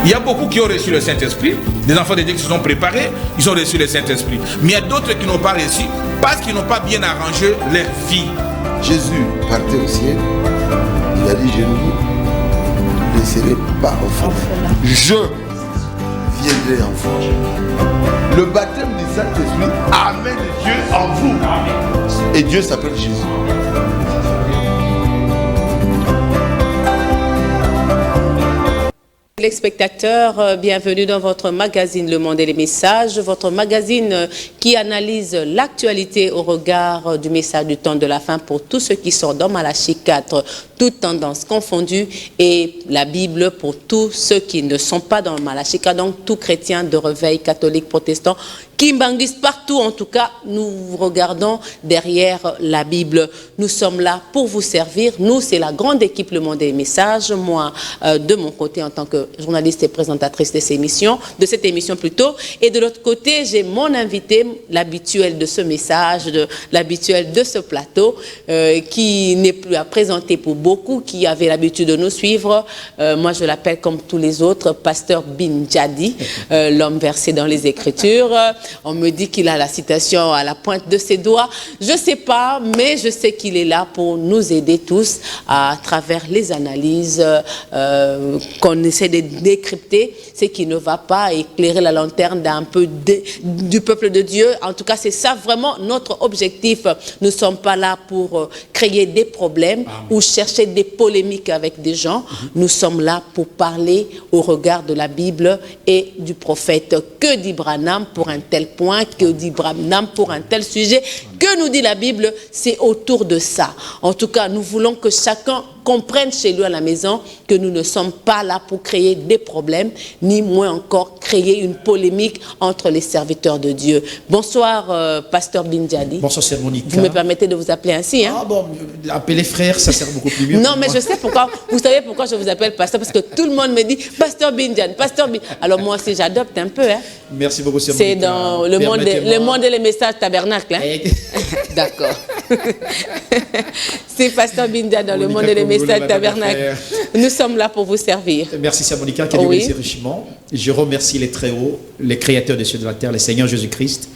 Il y a beaucoup qui ont reçu le Saint-Esprit, des enfants de Dieu qui se sont préparés, ils ont reçu le Saint-Esprit. Mais il y a d'autres qui n'ont pas reçu parce qu'ils n'ont pas bien arrangé leur vie. Jésus partait au ciel, il a dit, je ne vous laisserai pas orphelin. Je viendrai en vous. Le baptême du Saint-Esprit amène Dieu en vous. Et Dieu s'appelle Jésus. Les spectateurs, bienvenue dans votre magazine Le Monde et les Messages, votre magazine qui analyse l'actualité au regard du message du temps de la fin pour tous ceux qui sont dans Malachie 4, toutes tendances confondues, et la Bible pour tous ceux qui ne sont pas dans Malachie 4, donc tout chrétien de réveil, catholique, protestant, Kimbanguis, partout en tout cas, nous regardons derrière la Bible. Nous sommes là pour vous servir. Nous, c'est la grande équipe Le Monde et les Messages. Moi, de mon côté, en tant que journaliste et présentatrice de cette émission plutôt. Et de l'autre côté, j'ai mon invité, l'habituel de ce message, l'habituel de ce plateau, qui n'est plus à présenter pour beaucoup, qui avait l'habitude de nous suivre. Moi, je l'appelle comme tous les autres, Pasteur Binjadi, l'homme versé dans les Écritures. On me dit qu'il a la citation à la pointe de ses doigts. Je ne sais pas, mais je sais qu'il est là pour nous aider tous à travers les analyses qu'on essaie de décrypter, ce qui ne va pas, éclairer la lanterne d'un peu du peuple de Dieu. En tout cas, c'est ça vraiment notre objectif. Nous ne sommes pas là pour créer des problèmes ou chercher des polémiques avec des gens. Nous sommes là pour parler au regard de la Bible et du prophète. Que dit Branham pour un tel point, que dit Branham pour un tel sujet, que nous dit la Bible, c'est autour de ça. En tout cas, nous voulons que chacun comprenne chez lui à la maison que nous ne sommes pas là pour créer des problèmes, ni moins encore créer une polémique entre les serviteurs de Dieu. Bonsoir, Pasteur Binjadi. Bonsoir, Sœur Monica. Vous me permettez de vous appeler ainsi, hein? Ah bon, appeler frère, ça sert beaucoup plus mieux. Non, mais je sais pourquoi. Vous savez pourquoi je vous appelle Pasteur? Parce que tout le monde me dit Pasteur Binjadi, Pasteur Binjadi. Alors moi aussi, j'adopte un peu, hein? Merci beaucoup, Sœur Monica. C'est dans le monde et les messages tabernacle, hein? D'accord. C'est Pasteur Binjadi dans le monde et les messages tabernacle. Nous sommes là pour vous servir. Merci, Sœur Monica, qui a bénisse richement. Je remercie les Très-Hauts, les créateurs des cieux et de la terre, le Seigneur Jésus-Christ,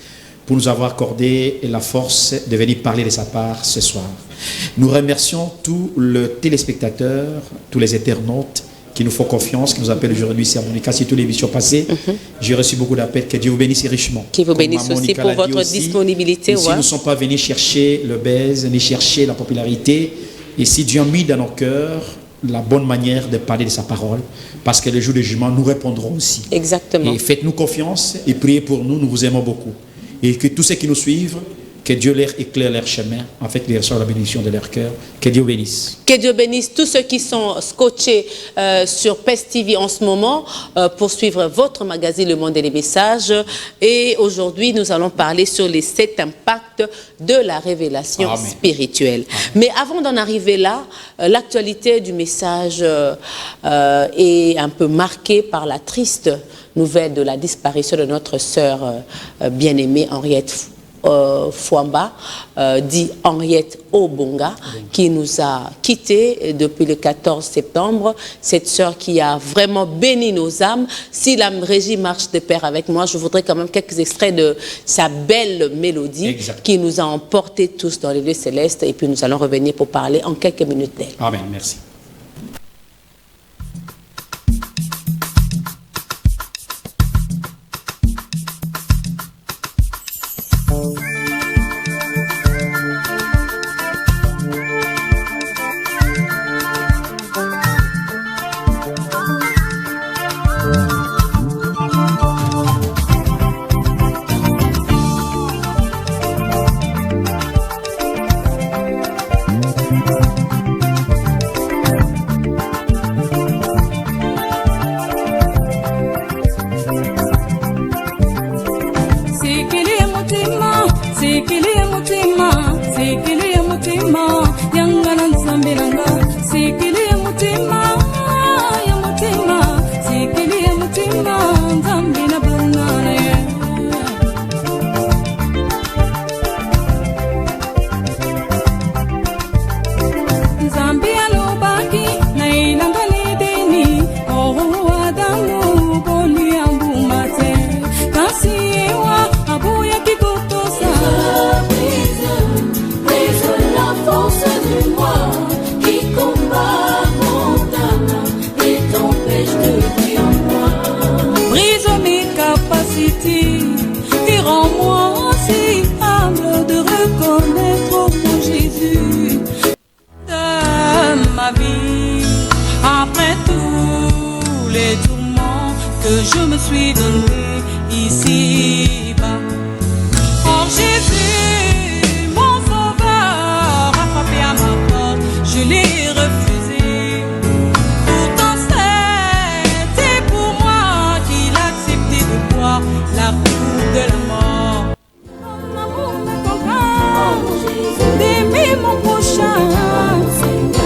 pour nous avoir accordé la force de venir parler de sa part ce soir. Nous remercions tous les téléspectateurs, tous les internautes qui nous font confiance, qui nous appellent aujourd'hui, Sœur Monica, sur toutes les émissions passées. J'ai reçu beaucoup d'appels. Que Dieu vous bénisse richement. Qui vous bénisse aussi pour votre disponibilité. Si nous ne sommes pas venus chercher le buzz, ni chercher la popularité, et si Dieu a mis dans nos cœurs la bonne manière de parler de sa parole, parce que le jour du jugement, nous répondrons aussi. Exactement. Et faites-nous confiance et priez pour nous, nous vous aimons beaucoup. Et que tous ceux qui nous suivent, que Dieu leur éclaire leur chemin, en fait, qu'ils reçoivent la bénédiction de leur cœur. Que Dieu bénisse. Que Dieu bénisse tous ceux qui sont scotchés sur PES TV en ce moment pour suivre votre magazine Le Monde et les Messages. Et aujourd'hui, nous allons parler sur les 7 impacts de la révélation spirituelle. Amen. Mais avant d'en arriver là, l'actualité du message est un peu marquée par la triste nouvelle de la disparition de notre sœur bien-aimée Henriette Fouamba, dit Henriette Obonga, qui nous a quittés depuis le 14 septembre. Cette sœur qui a vraiment béni nos âmes. Si la régie marche de pair avec moi, je voudrais quand même quelques extraits de sa belle mélodie qui nous a emportés tous dans les lieux célestes. Et puis nous allons revenir pour parler en quelques minutes d'elle. Amen, merci. que je me suis donné ici-bas. Oh Jésus, mon sauveur, a frappé à ma porte, je l'ai refusé. Pourtant c'était pour moi qu'il a accepté de boire la coupe de la mort. Mon amour me contraint d'aimer mon prochain.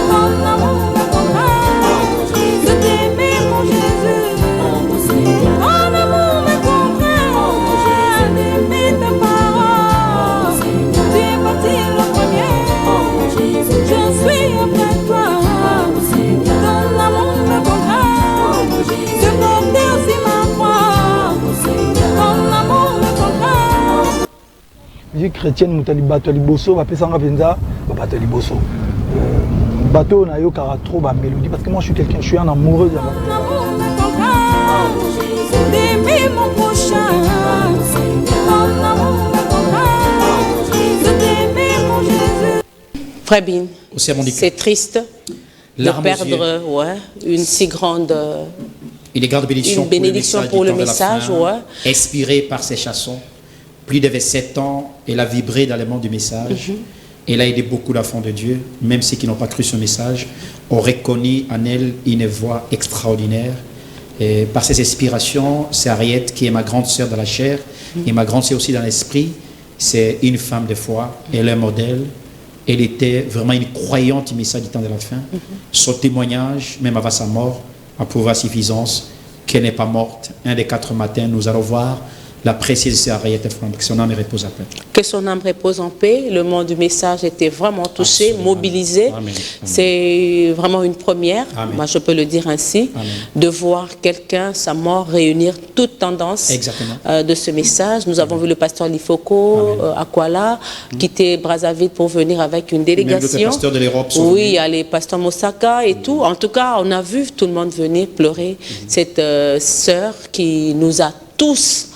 Mon amour me contraint de t'aimer mon Jésus. Mon amour me contraint d'aimer ta parole. Tu es parti le premier, je suis après toi. Ton amour me contraint de porter aussi ma croix. Ton amour me contraint. Musique chrétienne, moutali bato liboso, va pesanga penza, bato liboso. Bateau na yo kara trop ba mélodie parce que moi je suis un amoureux de la Ton amour me contraint d'aimer mon prochain. Ton amour me contraint de t'aimer mon Jésus. Frère Bin, Aussi à mon c'est triste de Larmes aux perdre une si grande Il est grande bénédiction, une bénédiction pour le du temps de la message, fin, ouais. inspiré par ses chansons. Plus de 27 ans, elle a vibré dans le monde du message. Elle a aidé beaucoup d'enfants de Dieu, même ceux qui n'ont pas cru ce message, ont reconnu en elle une voix extraordinaire. Et par ses inspirations, c'est Ariette qui est ma grande sœur dans la chair et ma grande sœur aussi dans l'esprit. C'est une femme de foi, elle est un modèle. Elle était vraiment une croyante du message du temps de la fin. Son témoignage, même avant sa mort, a prouvé à suffisance qu'elle n'est pas morte. Un des 4 matins, nous allons voir la précieuse sœur Ariette Flambe, que son âme repose en paix. Que son âme repose en paix. Le monde du message était vraiment touché, Absolument. mobilisé. Amen. C'est vraiment une première, Amen. moi je peux le dire ainsi, Amen. de voir quelqu'un, sa mort, réunir toute tendance Exactement. de ce message. Nous avons vu le pasteur Lifoko, Akwala, quitter Brazzaville pour venir avec une délégation. Même d'autres pasteurs de l'Europe sont Oui, il venus. y a les pasteurs Mosaka et tout. En tout cas, on a vu tout le monde venir pleurer cette sœur qui nous a tous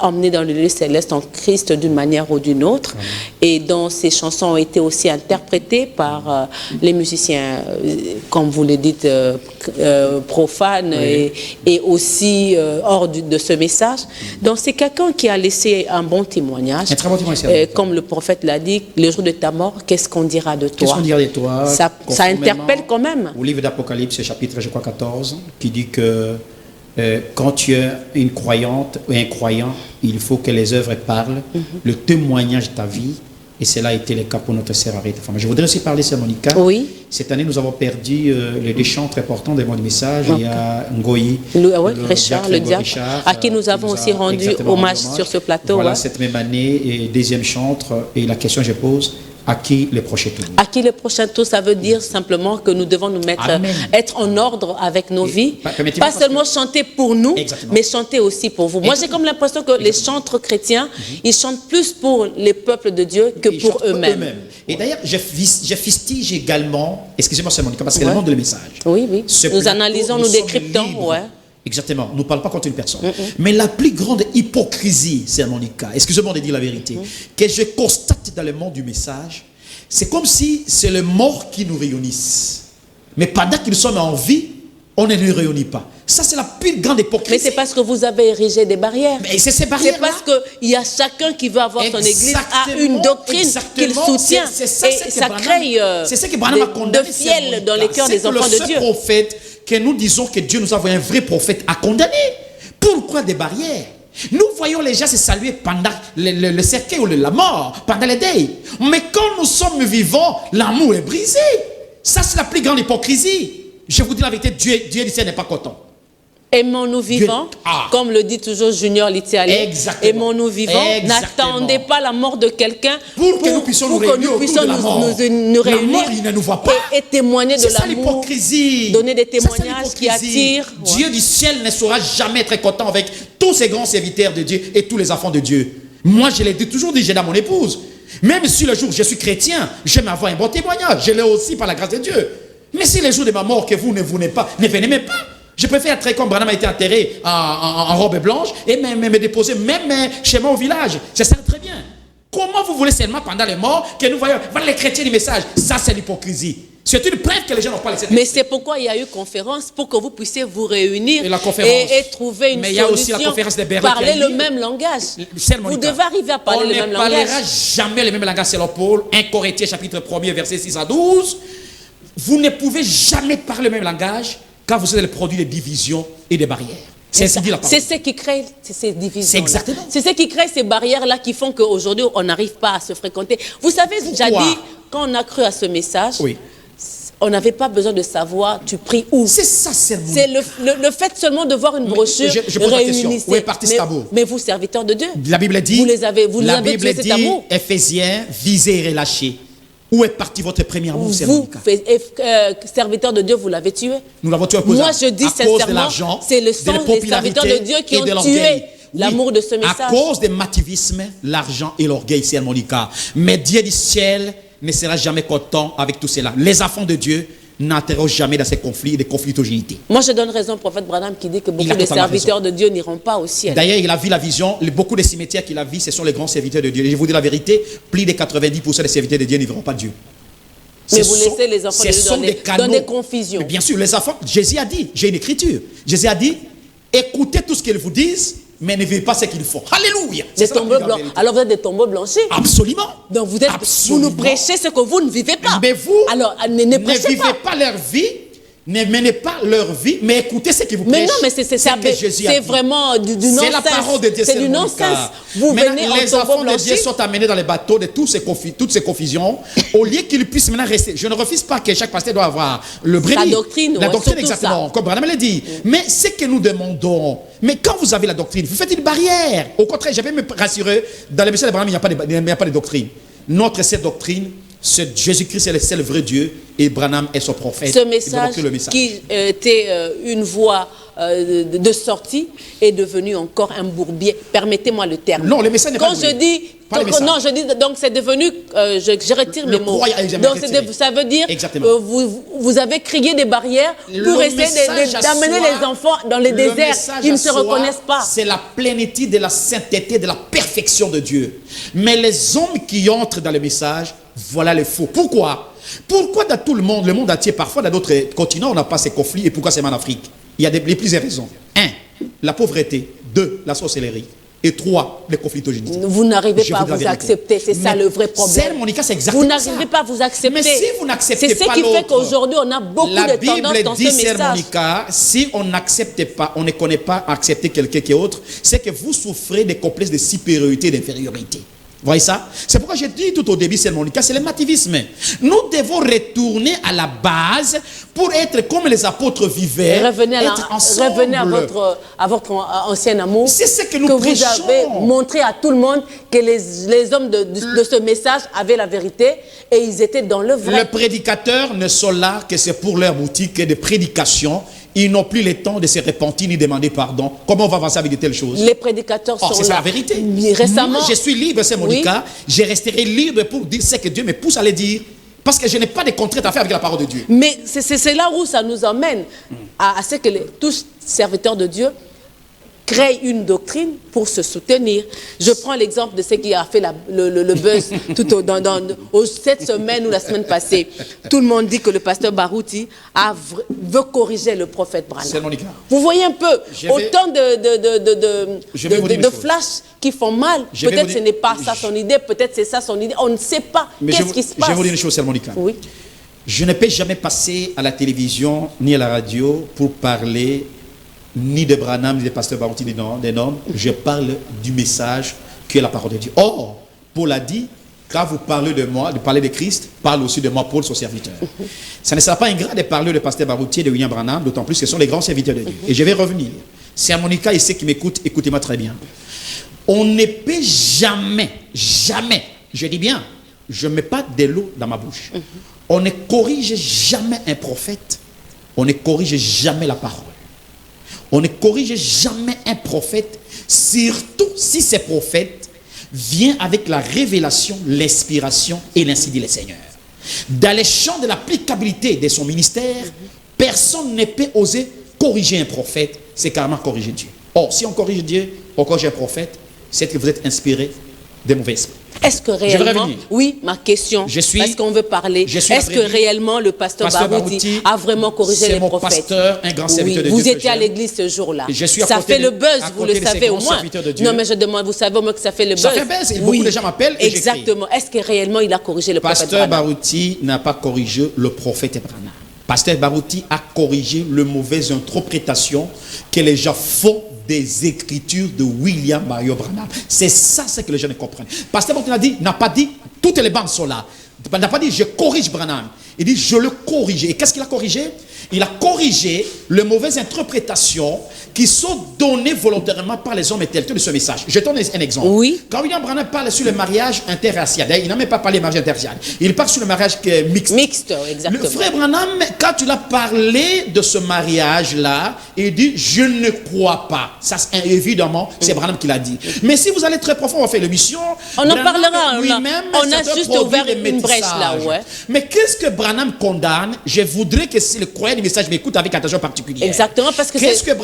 emmenés dans le lieu céleste en Christ d'une manière ou d'une autre, et dont ces chansons ont été aussi interprétées par les musiciens, comme vous le dites, profanes et aussi hors de ce message. Donc c'est quelqu'un qui a laissé un bon témoignage. Un très bon témoignage. Comme le prophète l'a dit, le jour de ta mort, qu'est-ce qu'on dira de toi? Qu'est-ce qu'on dira de toi? Ça interpelle quand même. Au livre d'Apocalypse, chapitre, je crois, 14, qui dit que quand tu es une croyante ou un croyant, il faut que les œuvres parlent, le témoignage de ta vie, et cela a été le cas pour notre sœur Ariette Flambe. Je voudrais aussi parler, sœur Monica. Oui. Cette année, nous avons perdu les deux chantres importants des mots du message. Il y a Ngoyi, Richard, le diacre, à qui nous avons aussi rendu hommage sur ce plateau. Voilà, cette même année, et deuxième chantre, et la question que je pose, à qui le prochain tour? À qui le prochain tour, ça veut dire simplement que nous devons nous mettre, être en ordre avec nos vies. Pas seulement chanter pour nous, mais chanter aussi pour vous. Moi, j'ai comme l'impression que les chantres chrétiens, ils chantent plus pour les peuples de Dieu que pour eux-mêmes. Et d'ailleurs, je fustige également, excusez-moi, c'est Monica, parce que le monde de le message. Oui, oui. Nous analysons, nous décryptons. Ouais. Exactement. Nous ne parlons pas contre une personne. Mais la plus grande hypocrisie, c'est Monica, excusez-moi de dire la vérité, que je constate dans le monde du message, c'est comme si c'est le mort qui nous réunissent. Mais pendant que nous sommes en vie, on ne nous réunit pas. Ça, c'est la plus grande hypocrisie. Mais c'est parce que vous avez érigé des barrières. Mais c'est ces barrières. C'est parce qu'il y a chacun qui veut avoir son église, a une doctrine qu'il soutient. Et ça crée de fiel dans les cœurs des enfants de Dieu. Prophète que nous disons que Dieu nous a envoyé un vrai prophète à condamner. Pourquoi des barrières? Nous voyons les gens se saluer pendant le cercueil ou la mort, pendant les deuils. Mais quand nous sommes vivants, l'amour est brisé. Ça, c'est la plus grande hypocrisie. Je vous dis la vérité, Dieu d'ici n'est pas content. Aimons-nous vivants, comme le dit toujours Junior Litiali. Aimons-nous vivants. N'attendez pas la mort de quelqu'un pour que nous puissions nous réunir la mort, il ne nous voit pas. Et témoigner de l'amour. L'hypocrisie. Donner des témoignages qui attirent. Dieu du ciel ne saura jamais être content avec tous ces grands serviteurs de Dieu et tous les enfants de Dieu. Moi, je l'ai toujours dit, j'ai dans mon épouse. Même si le jour où je suis chrétien, j'aime avoir un bon témoignage. Je l'ai aussi par la grâce de Dieu. Mais si le jour de ma mort que vous ne venez pas, ne venez même pas. Je préfère être comme Branham a été enterré en robe blanche et me déposer même chez moi au village. Ça sert très bien. Comment vous voulez seulement pendant les morts que nous voyons, voilà les chrétiens du message? Ça, c'est l'hypocrisie. C'est une preuve que les gens n'ont pas laissé. Mais c'est pourquoi il y a eu conférence, pour que vous puissiez vous réunir et trouver une solution. Mais il y a aussi la conférence de Berlin. Parler le même langage. Vous devez arriver à parler le même langage. On ne parlera jamais le même langage, c'est Paul. 1 Corinthiens chapitre 1er, verset 6 à 12. Vous ne pouvez jamais parler le même langage quand vous êtes le produit de divisions et de barrières. C'est ce qui crée ces divisions. C'est exactement. C'est ce qui crée ces barrières-là qui font qu'aujourd'hui, on n'arrive pas à se fréquenter. Vous savez, jadis, quand on a cru à ce message, on n'avait pas besoin de savoir tu pries où. C'est ça, c'est le fait seulement de voir une brochure. Je pose la question. Où est parti cet amour? Mais vous, serviteurs de Dieu, la Bible dit, la Bible dit, Ephésiens, visez et relâchez. Où est parti votre premier amour? Vous, serviteurs de Dieu, vous l'avez tué. Nous l'avons tué Moi, je dis sincèrement, c'est le sang des serviteurs de Dieu qui ont tué l'amour de ce message. À cause du mativisme, l'argent et l'orgueil, c'est Monica. Mais Dieu du ciel ne sera jamais content avec tout cela. Les enfants de Dieu n'interrogent jamais dans ces conflits et des conflictuosités. Moi, je donne raison au prophète Branham qui dit que beaucoup de serviteurs de Dieu n'iront pas au ciel. D'ailleurs, il a vu la vision. Beaucoup de cimetières qu'il a vus, ce sont les grands serviteurs de Dieu. Et je vous dis la vérité, plus de 90% des serviteurs de Dieu ne verront pas Dieu. Mais vous laissez les enfants de Dieu dans des confusions. Mais bien sûr, les enfants, Jésus a dit, j'ai une écriture. Jésus a dit, écoutez tout ce qu'ils vous disent, mais ne vivez pas ce qu'ils font. Alléluia. Des tombeaux blancs. Alors vous êtes des tombeaux blanchis. Absolument. Donc vous nous prêchez ce que vous ne vivez pas. Mais vous, alors, ne vivez pas leur vie, ne menez pas leur vie, mais écoutez ce qu'ils vous prêchent. Mais non, mais c'est vraiment du nonsense. C'est la parole de Dieu. C'est du nonsense. Vous venez en les enfants de Dieu sont amenés dans les bateaux de toutes ces confusions. Au lieu qu'ils puissent maintenant rester. Je ne refuse pas que chaque pasteur doit avoir le brebis. La doctrine exactement. Ça. Comme Branham l'a dit. Mais ce que nous demandons, mais quand vous avez la doctrine, vous faites une barrière. Au contraire, je vais me rassurer, dans le message de Branham, il n'y a pas de doctrine. Notre cette doctrine, c'est Jésus-Christ est le seul vrai Dieu et Branham est son prophète. Ce message qui était une voie de sortie est devenu encore un bourbier. Permettez-moi le terme. Non, le message n'est pas je dis donc c'est devenu, je retire mes mots. Donc ça veut dire vous avez créé des barrières pour essayer d'amener les enfants dans les déserts. Ils ne se reconnaissent pas. C'est la plénitude de la sainteté, de la perfection de Dieu. Mais les hommes qui entrent dans le message, voilà les faux. Pourquoi dans tout le monde entier, parfois dans d'autres continents, on n'a pas ces conflits. Et pourquoi c'est en Afrique? Il y a plusieurs raisons. 1, la pauvreté. 2, la sorcellerie. Et 3, les conflictogénités. Vous n'arrivez pas à vous accepter. C'est ça le vrai problème. C'est Monica, c'est exactement ça. Vous n'arrivez pas à vous accepter. Mais si vous n'acceptez pas l'autre, c'est ce qui fait qu'aujourd'hui, on a beaucoup de tendances dans ce message. La Bible dit, Monica, si on n'accepte pas, on ne connaît pas accepter quelqu'un qui est autre, c'est que vous souffrez des complexes de supériorité et d'infériorité. Vous voyez ça? C'est pourquoi j'ai dit tout au début, c'est Monica, c'est le mativisme. Nous devons retourner à la base pour être comme les apôtres vivaient. Revenez à votre ancien amour. C'est ce que nous prêchons. Vous avez montré à tout le monde que les hommes de ce message avaient la vérité et ils étaient dans le vrai. Les prédicateurs ne sont là que c'est pour leur boutique de prédication. Ils n'ont plus le temps de se repentir ni demander pardon. Comment on va avancer avec de telles choses? Les prédicateurs sont là. C'est la vérité. Récemment, moi, je suis libre, c'est Monica. Oui. Je resterai libre pour dire ce que Dieu me pousse à le dire. Parce que je n'ai pas de contraintes à faire avec la parole de Dieu. Mais c'est là où ça nous emmène à ce que tous serviteurs de Dieu créent une doctrine pour se soutenir. Je prends l'exemple de ce qui a fait le buzz cette semaine ou la semaine passée. Tout le monde dit que le pasteur Barouti veut corriger le prophète Branham. Vous voyez un peu autant de flashs qui font mal. Peut-être ce n'est pas ça son idée, peut-être c'est ça son idée. On ne sait pas qu'est-ce qui se passe. Je vais vous dire une chose, c'est Monica. Oui. Je ne peux jamais passer à la télévision ni à la radio pour parler ni de Branham, ni de pasteur Barouti, ni des noms. Je parle du message qui est la parole de Dieu. Or, Paul a dit, quand vous parlez de moi, de parler de Christ, parle aussi de moi, Paul, son serviteur. Ça ne sera pas ingrat de parler de pasteur Barouti et de William Branham, d'autant plus que ce sont les grands serviteurs de Dieu. Et je vais revenir. C'est à Monica et ceux qui m'écoutent, écoutez-moi très bien. On ne peut jamais, je dis bien, je ne mets pas de l'eau dans ma bouche. On ne corrige jamais un prophète, on ne corrige jamais la parole. On ne corrige jamais un prophète, surtout si ce prophète vient avec la révélation, l'inspiration et l'ainsi dit le Seigneur. Dans les champs de l'applicabilité de son ministère, personne ne peut oser corriger un prophète, c'est carrément corriger Dieu. Or, si on corrige Dieu, on corrige un prophète, c'est que vous êtes inspiré de mauvais esprits. Est-ce que réellement, oui, ma question, parce qu'on veut parler, est-ce que réellement le pasteur Barouti a vraiment corrigé les prophètes? C'est mon pasteur, un grand serviteur de Dieu. Vous étiez à l'église ce jour-là. Ça fait le buzz, vous le savez au moins. Non, mais je demande, vous savez au moins que ça fait le buzz. Ça fait buzz, et beaucoup de gens m'appellent et j'écris. Exactement. Est-ce que réellement il a corrigé le prophète? Pasteur Barouti n'a pas corrigé le prophète Branham. Pasteur Barouti a corrigé le mauvaise interprétation que les gens font des écritures de William Mario Branham. C'est ça ce que les gens ne comprennent. Pasteur Barouti n'a pas dit toutes les bandes sont là. Il n'a pas dit je corrige Branham. Il dit je le corrige. Et qu'est-ce qu'il a corrigé? Il a corrigé les mauvaises interprétations qui sont données volontairement par les hommes intellectuels de ce message. Je donne un exemple. Oui. Quand William Branham parle sur le mariage interracial, il n'a même pas parlé de mariage interracial. Il parle sur le mariage mixte. Mixte, exactement. Le frère Branham, quand tu l'as parlé de ce mariage-là, il dit je ne crois pas. Ça, évidemment, c'est Branham qui l'a dit. Mais si vous allez très profond, on va faire l'émission. On en parlera. On a juste ouvert une brèche là, ouais. Mais qu'est-ce que Branham condamne? Je voudrais que si le croyant du message m'écoute avec attention particulière. Exactement, parce que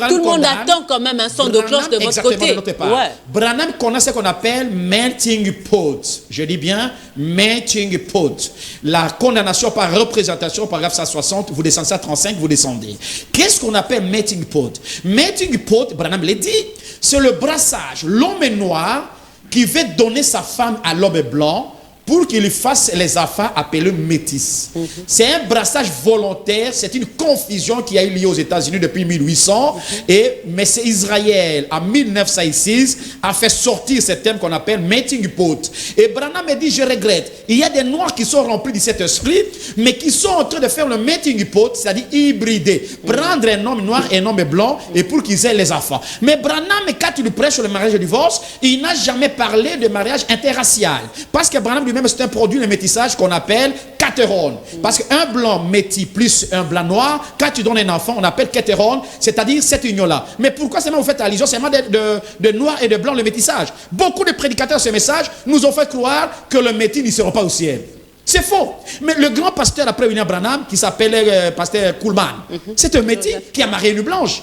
tout le monde attend quand même un son de cloche de votre côté. Ouais. Branham condamne ce qu'on appelle melting pot. Je dis bien melting pot. La condamnation par représentation, paragraphe 160, vous descendez à 35, vous descendez. Qu'est-ce qu'on appelle melting pot? Melting pot, Branham l'a dit, c'est le brassage. L'homme est noir qui veut donner sa femme à l'homme blanc pour qu'il fasse les affaires appelées métis. C'est un brassage volontaire, c'est une confusion qui a eu lieu aux États-Unis depuis 1800, mais c'est Israël, en 1906, a fait sortir ce terme qu'on appelle melting pot. Et Branham me dit, je regrette, il y a des noirs qui sont remplis de cet esprit, mais qui sont en train de faire le melting pot, c'est-à-dire hybrider, prendre un homme noir et un homme blanc, et pour qu'ils aient les enfants. Mais Branham, quand il prêche sur le mariage et le divorce, il n'a jamais parlé de mariage interracial, parce que Branham même c'est un produit de métissage qu'on appelle caterone. Parce qu'un blanc métis plus un blanc noir, quand tu donnes un enfant, on appelle caterone, c'est-à-dire cette union-là. Mais pourquoi seulement vous faites allusion seulement de noir et de blanc, le métissage? Beaucoup de prédicateurs de ce message nous ont fait croire que le métis ne sera pas au ciel. C'est faux. Mais le grand pasteur après William Branham, qui s'appelait pasteur Kuhlman, c'est un métis qui a marié une blanche.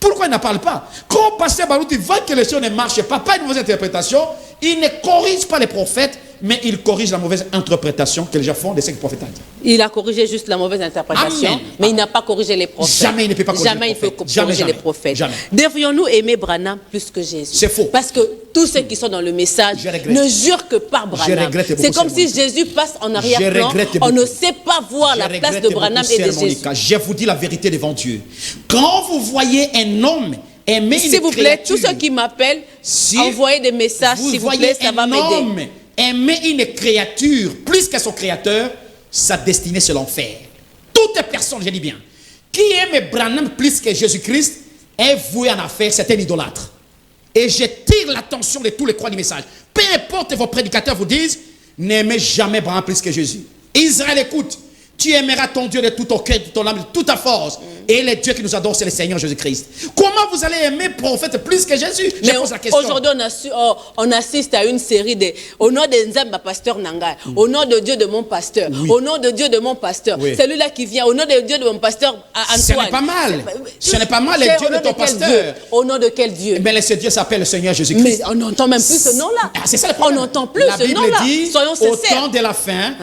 Pourquoi il n'en parle pas? Quand pasteur Barouti voit que les choses ne marchent pas une mauvaise interprétation, il ne corrige pas les prophètes, mais il corrige la mauvaise interprétation que les gens font de ce que le prophète a dit. Il a corrigé juste la mauvaise interprétation, Amen. Mais il n'a pas corrigé les prophètes. Jamais il ne peut pas corriger les prophètes. Jamais les prophètes. Jamais. Devrions-nous aimer Branham plus que Jésus? C'est faux. Parce que tous ceux qui sont dans le message ne jurent que par Branham. C'est comme si Jésus passe en arrière-plan. On ne sait pas voir la place de Branham et de Jésus. Je vous dis la vérité devant Dieu. Quand vous voyez un homme aimer une créature, s'il vous plaît, tous ceux qui m'appellent, envoyez des messages, s'il vous plaît, ça va m'aider. Aimer une créature plus que son créateur, sa destinée c'est l'enfer. Toute personne, je dis bien, qui aime Branham plus que Jésus-Christ est voué en affaire, c'est un idolâtre. Et je tire l'attention de tous les croyants du message. Peu importe vos prédicateurs vous disent, n'aimez jamais Branham plus que Jésus. Israël, écoute, tu aimeras ton Dieu de tout ton cœur, de toute ton âme, de toute ta force. Et le Dieu qui nous adore, c'est le Seigneur Jésus-Christ. Comment vous allez aimer le prophète plus que Jésus? Mais aujourd'hui, on assiste à une série de... Au nom de Nzamba, pasteur Nangai. Au nom de Dieu de mon pasteur. Au nom de Dieu de mon pasteur. Celui-là qui vient. Au nom de Dieu de mon pasteur Antoine. Ce n'est pas mal. Ce n'est pas mal le Dieu de ton pasteur. Au nom de quel Dieu? Mais ce Dieu s'appelle le Seigneur Jésus-Christ. Mais on n'entend même plus ce nom-là. C'est ça le problème. On n'entend plus ce nom-là. La Bible dit, au temps de la fin,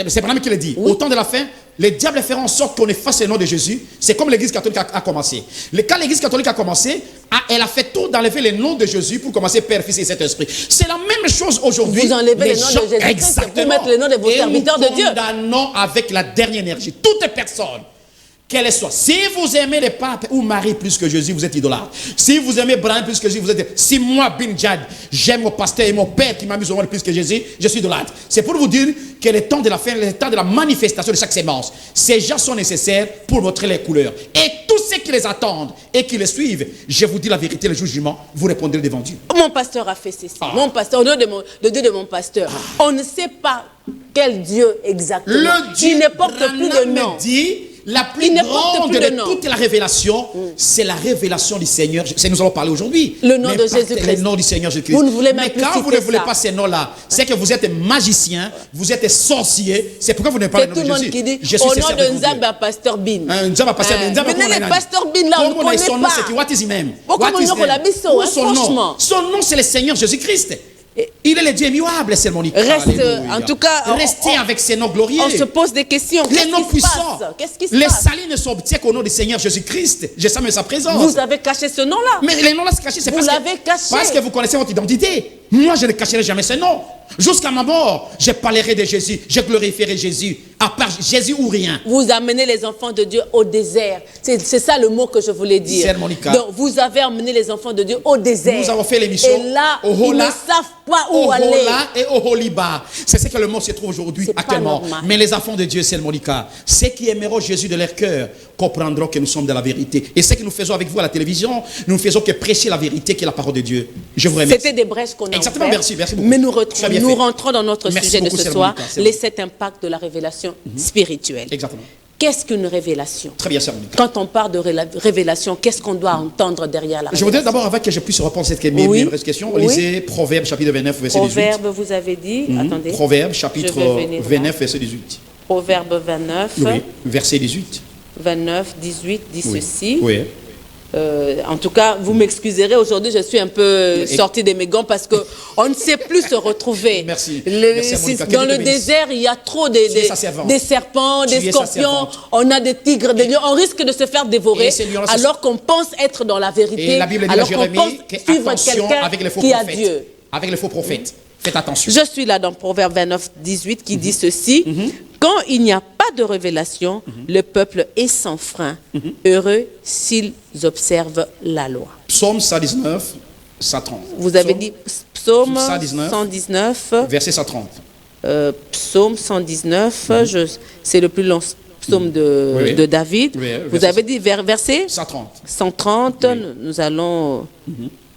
c'est Branham qui le dit, au temps de la fin, les diables feront en sorte qu'on efface le nom de Jésus. C'est comme l'église catholique a commencé. Quand l'église catholique a commencé, elle a fait tout d'enlever le nom de Jésus pour commencer Père, Fils et Saint-Esprit. C'est la même chose aujourd'hui. Vous enlevez le nom de Jésus pour mettre le nom de vos serviteurs de Dieu. Et nous condamnons avec la dernière énergie toute personne, qu'elle soit. Si vous aimez le pape ou Marie plus que Jésus, vous êtes idolâtre. Si vous aimez Branham plus que Jésus, vous êtes... Si moi, Bin Jad, j'aime mon pasteur et mon père qui m'a mis au monde plus que Jésus, je suis idolâtre. C'est pour vous dire que le temps de la fin, le temps de la manifestation de chaque sémence, ces gens sont nécessaires pour montrer les couleurs. Et tous ceux qui les attendent et qui les suivent, je vous dis la vérité, le jour du jugement, vous répondrez devant Dieu. Mon pasteur a fait ceci. Mon pasteur, au nom de Dieu de mon pasteur. On ne sait pas quel Dieu exactement. Le Dieu, il ne porte plus de nom. La plus grande de toute la révélation, c'est la révélation du Seigneur. Nous allons parler aujourd'hui. Le nom de Jésus-Christ. Le nom du Seigneur Jésus-Christ. Vous ne voulez même Mais quand vous ne voulez pas ces noms-là, c'est que vous êtes magicien, vous êtes sorcier. C'est pourquoi vous ne parlez pas le nom de Jésus. Qui dit, au nom de Nzamba, pasteur Bin. Nzamba, pasteur Bin. Mais le pasteur Bin, là, on ne connaît pas. Son nom, c'est what is his name? Son nom, c'est le Seigneur Jésus-Christ. Il est le Dieu immuable, c'est mon Reste, en tout cas, restez avec ses noms glorieux. On se pose des questions. Les noms puissants. Qu'est-ce qui se les passe? salis ne s'obtient qu'au nom du Seigneur Jésus-Christ. Je sens sa présence. Vous avez caché ce nom-là. Mais les noms-là, c'est caché. C'est vous l'avez caché. Parce que vous connaissez votre identité. Moi, je ne cacherai jamais ce nom. Jusqu'à ma mort, je parlerai de Jésus. Je glorifierai Jésus. À part Jésus ou rien. Vous amenez les enfants de Dieu au désert. C'est ça le mot que je voulais dire. Sœur Monica. Donc, vous avez amené les enfants de Dieu au désert. Nous avons fait l'émission. Et là, ils ne savent pas où aller. Et au Holiba. C'est ce que le mot se trouve aujourd'hui, actuellement. Mais les enfants de Dieu, Sœur Monica, ceux qui aimeront Jésus de leur cœur, comprendront que nous sommes de la vérité. Et ce que nous faisons avec vous à la télévision, nous ne faisons que prêcher la vérité qui est la parole de Dieu. Je vous remercie. C'était des brèches qu'on a Exactement, merci beaucoup. Mais nous rentrons dans notre sujet de ce soir, les 7 impacts de la révélation spirituelle. Exactement. Qu'est-ce qu'une révélation? Très bien, Sœur Monica. Quand on parle de révélation, qu'est-ce qu'on doit entendre derrière la révélation? Je voudrais d'abord, avant que je puisse répondre à cette question, lisez Proverbe chapitre 29, verset 18. Proverbe, vous avez dit, attendez. Proverbe chapitre 29, verset 18. Proverbe 29. Oui, verset 18. 29, 18 dit ceci. Oui. En tout cas, vous m'excuserez, aujourd'hui je suis un peu sortie de mes gants parce qu'on ne sait plus se retrouver. Merci. Dans le désert, il y a trop des serpents, des scorpions, on a des tigres, des lions, on risque de se faire dévorer alors qu'on pense être dans la vérité, et la Bible dit alors qu'on pense suivre quelqu'un qui a Dieu. Avec les faux prophètes. Faites attention. Je suis là dans Proverbe 29, 18 qui dit ceci. Quand il n'y a pas de révélation, le peuple est sans frein. Heureux s'ils observent la loi. Psaume 119, 130. Vous avez dit Psaume 119, verset 130. Psaume 119, c'est le plus long psaume de David. Vous avez dit verset 130. 130, nous allons...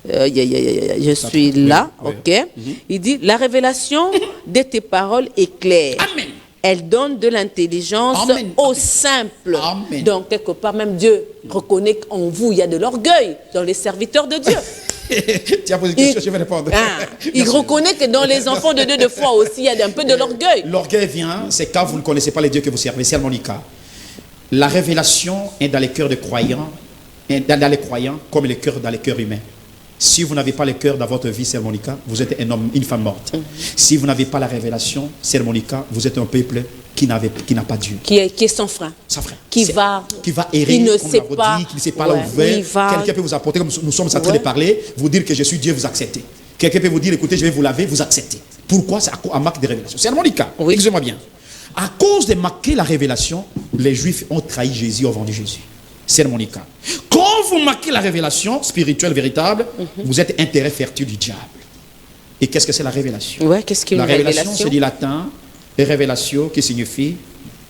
je suis là, ok. Il dit, la révélation de tes paroles est claire. Amen. Elle donne de l'intelligence aux simples. Amen. Donc, quelque part, même Dieu reconnaît qu'en vous, il y a de l'orgueil dans les serviteurs de Dieu. Tu as posé une question, je vais répondre. Il reconnaît que dans les enfants de Dieu, de foi aussi, il y a un peu de l'orgueil. L'orgueil vient, c'est quand vous ne connaissez pas les dieux que vous servez. C'est Monica. La révélation est dans les cœurs des croyants, dans les croyants, comme les cœurs dans les cœurs humains. Si vous n'avez pas le cœur dans votre vie, Sœur Monica, vous êtes un homme, une femme morte. Si vous n'avez pas la révélation, Sœur Monica, vous êtes un peuple qui n'a pas Dieu. Qui est sans frein. Sans frein. Qui va errer, qui ne sait pas, qui ne sait pas là où quelqu'un peut vous apporter, comme nous sommes en train de parler, vous dire que je suis Dieu, vous acceptez. Quelqu'un peut vous dire, écoutez, je vais vous laver, vous acceptez. Pourquoi? C'est à marque de révélation. Sœur Monica, écoutez-moi bien. À cause de marquer la révélation, les Juifs ont trahi Jésus au vendu Jésus. C'est Monica. Quand vous marquez la révélation spirituelle véritable, vous êtes intérêt fertile du diable. Et qu'est-ce que c'est la révélation? Qu'est-ce qu'une la révélation, c'est du latin, révélation qui signifie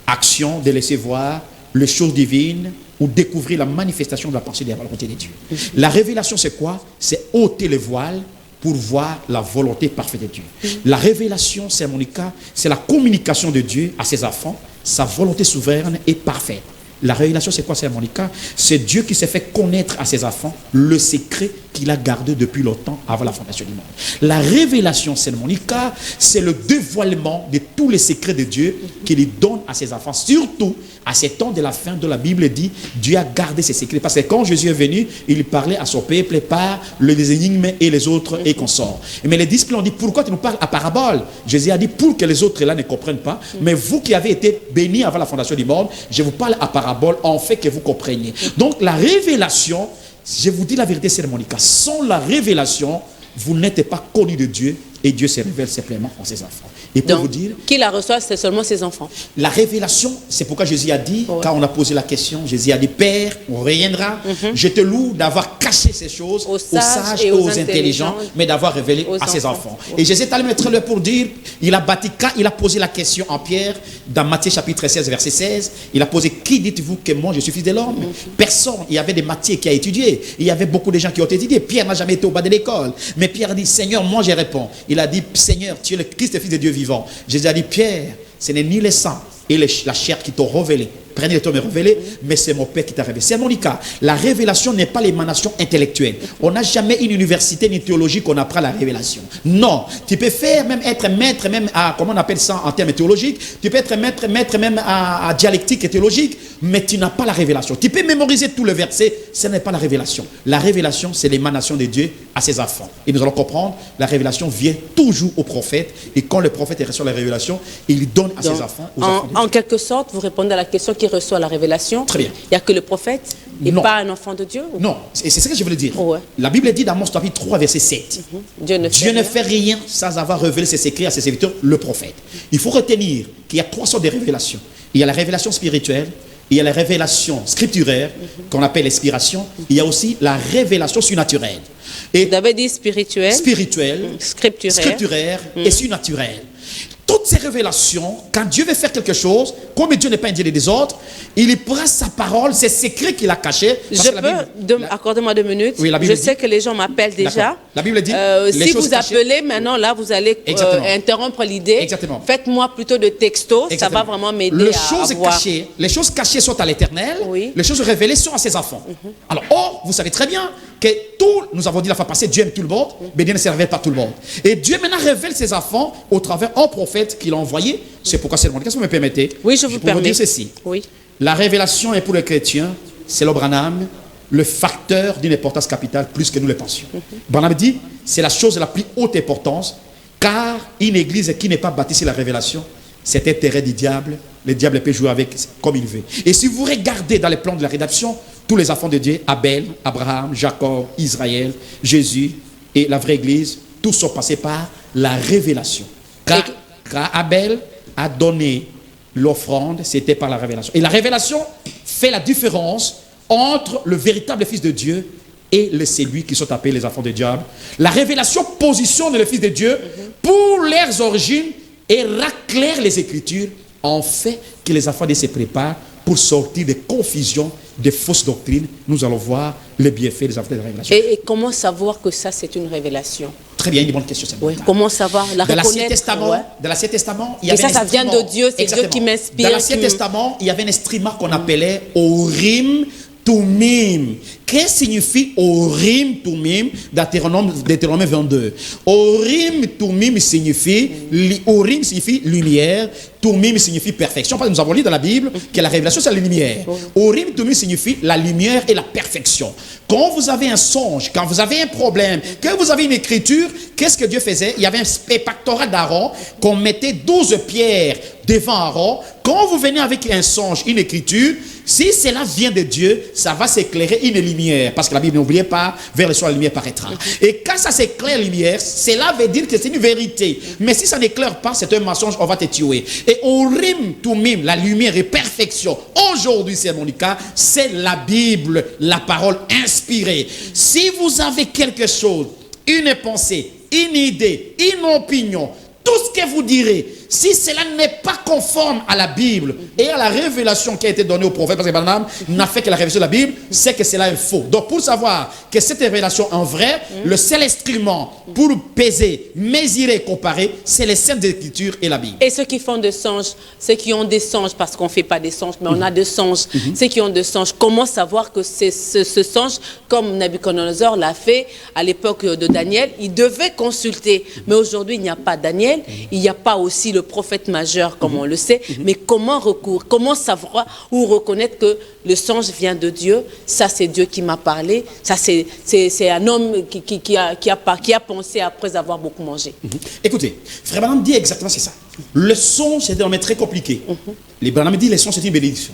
action de laisser voir les choses divines ou découvrir la manifestation de la pensée de la volonté de Dieu. La révélation, c'est quoi? C'est ôter le voile pour voir la volonté parfaite de Dieu. La révélation, c'est Monica, c'est la communication de Dieu à ses enfants, sa volonté souveraine et parfaite. La révélation, c'est quoi, Sœur Monica? C'est Dieu qui s'est fait connaître à ses enfants le secret qu'il a gardé depuis longtemps avant la fondation du monde. La révélation, Sœur Monica, c'est le dévoilement de tous les secrets de Dieu qu'il donne à ses enfants, surtout à ces temps de la fin dont la Bible dit Dieu a gardé ses secrets. Parce que quand Jésus est venu, il parlait à son peuple par les énigmes et les autres et consorts. Mais les disciples ont dit, pourquoi tu nous parles à parabole? Jésus a dit, pour que les autres là ne comprennent pas, mais vous qui avez été bénis avant la fondation du monde, je vous parle à parabole en fait que vous compreniez. Donc la révélation, je vous dis la vérité, Sœur Monica, sans la révélation, vous n'êtes pas connu de Dieu et Dieu se révèle simplement en ses enfants. Et pour vous dire, qui la reçoit, c'est seulement ses enfants. La révélation, c'est pourquoi Jésus a dit, quand on a posé la question, Jésus a dit, Père, on reviendra, je te loue d'avoir caché ces choses aux sages et aux intelligents, mais d'avoir révélé à ses enfants. Et Jésus est allé mettre le pour dire, il a posé la question en Pierre, dans Matthieu chapitre 16, verset 16, il a posé, qui dites-vous que moi je suis fils de l'homme? Personne, il y avait des Matthieu qui a étudié, il y avait beaucoup de gens qui ont étudié, Pierre n'a jamais été au bas de l'école, mais Pierre a dit, Seigneur, moi je réponds. Il a dit, Seigneur, tu es le Christ, le Fils de Dieu vivant. Jésus a dit, Pierre, ce n'est ni le sang et la chair qui t'ont révélé. Prenez le temps de me révéler, mais c'est mon Père qui t'a révélé. C'est Monica. La révélation n'est pas l'émanation intellectuelle. On n'a jamais une université ni théologie qu'on apprend la révélation. Non. Tu peux faire, même être maître, même à, comment on appelle ça en termes théologiques, tu peux être maître même à dialectique et théologique, mais tu n'as pas la révélation. Tu peux mémoriser tous les versets, ce n'est pas la révélation. La révélation, c'est l'émanation de Dieu à ses enfants. Et nous allons comprendre, la révélation vient toujours au prophète. Et quand le prophète reçoit la révélation, il donne à ses enfants. En quelque sorte, vous répondez à la question qui reçoit la révélation. Très bien. Il n'y a que le prophète et pas un enfant de Dieu? Non, c'est ce que je voulais dire. Ouais. La Bible dit dans Amos chapitre 3, verset 7. Dieu ne fait rien sans avoir révélé ses secrets à ses serviteurs, le prophète. Il faut retenir qu'il y a 3 sortes de révélations. Il y a la révélation spirituelle, il y a la révélation scripturaire, qu'on appelle l'inspiration. Il y a aussi la révélation surnaturelle. Et vous avez dit spirituel, scripturaire et surnaturelle. Toutes ces révélations, quand Dieu veut faire quelque chose, comme Dieu n'est pas un Dieu des désordres, il prend sa parole, ses secrets qu'il a cachés. Accordez-moi 2 minutes. Oui, je sais que les gens m'appellent déjà. La Bible dit, si vous appelez maintenant, là, vous allez interrompre l'idée. Exactement. Faites-moi plutôt de texto, ça va vraiment m'aider à voir. Les choses cachées sont à l'Éternel, les choses révélées sont à ses enfants. Alors, vous savez très bien que nous avons dit la fois passée, Dieu aime tout le monde, mais Dieu ne se révèle pas tout le monde. Et Dieu maintenant révèle ses enfants au travers un prophète qu'il a envoyé. C'est pourquoi c'est le monde. Qu'est-ce que vous me permettez? Oui, je vous permets. Vous dire ceci. Oui. La révélation est pour les chrétiens, c'est le Branham, le facteur d'une importance capitale plus que nous le pensions. Branham dit, c'est la chose de la plus haute importance, car une église qui n'est pas bâtie sur la révélation, c'est un terrain du diable. Le diable peut jouer avec comme il veut. Et si vous regardez dans les plans de la rédemption, tous les enfants de Dieu, Abel, Abraham, Jacob, Israël, Jésus et la vraie église, tous sont passés par la révélation. Car Abel a donné l'offrande, c'était par la révélation. Et la révélation fait la différence entre le véritable Fils de Dieu et celui qui sont appelés les enfants du diable. La révélation positionne le Fils de Dieu pour leurs origines et raclaire les Écritures, en fait que les enfants de Dieu se préparent pour sortir des confusions, des fausses doctrines. Nous allons voir les bienfaits des enfants de la révélation. Et comment savoir que ça, c'est une révélation? Très bien, une bonne question. Comment savoir la reconnaître? Dans l'Ancien Testament, il y avait ça vient de Dieu, c'est Dieu qui m'inspire. Dans l'Ancien Testament, il y avait un instrument qu'on appelait Urim Tumim. Qu'est-ce que signifie Urim Tumim? Deutéronome 22. Urim Tumim signifie lumière, Tumim signifie perfection. Parce que nous avons lu dans la Bible que la révélation c'est la lumière. Urim Tumim signifie la lumière et la perfection. Quand vous avez un songe, quand vous avez un problème, quand vous avez une écriture, qu'est-ce que Dieu faisait? Il y avait un pectoral d'Aaron qu'on mettait 12 pierres devant Aaron. Quand vous venez avec un songe, une écriture, si cela vient de Dieu, ça va s'éclairer une lumière. Parce que la Bible, n'oubliez pas, vers le soir la lumière paraîtra. Et quand ça s'éclaire lumière, cela veut dire que c'est une vérité. Mais si ça n'éclaire pas, c'est un mensonge, on va te tuer. Et Urim Tumim, la lumière et perfection, aujourd'hui c'est mon cas, c'est la Bible, la parole inspirée. Si vous avez quelque chose, une pensée, une idée, une opinion, tout ce que vous direz, si cela n'est pas conforme à la Bible et à la révélation qui a été donnée au prophète, parce que Branham n'a fait que la révélation de la Bible, c'est que cela est faux. Donc pour savoir que cette révélation est vraie, le seul instrument pour peser, mesurer, comparer, c'est les Saintes Écritures et la Bible. Et ceux qui font des songes, ceux qui ont des songes, parce qu'on ne fait pas des songes, mais on a des songes, ceux qui ont des songes, comment savoir que c'est ce songe, comme Nabuchodonosor l'a fait à l'époque de Daniel, il devait consulter. Mais aujourd'hui, il n'y a pas Daniel, il n'y a pas aussi le prophète majeur, comme on le sait, mais comment savoir ou reconnaître que le songe vient de Dieu? Ça, c'est Dieu qui m'a parlé. Ça, c'est un homme qui a pensé après avoir beaucoup mangé. Écoutez, Frère Branham dit exactement c'est ça. Le songe, c'est désormais très compliqué. Les Branham dit le songe, c'est une bénédiction.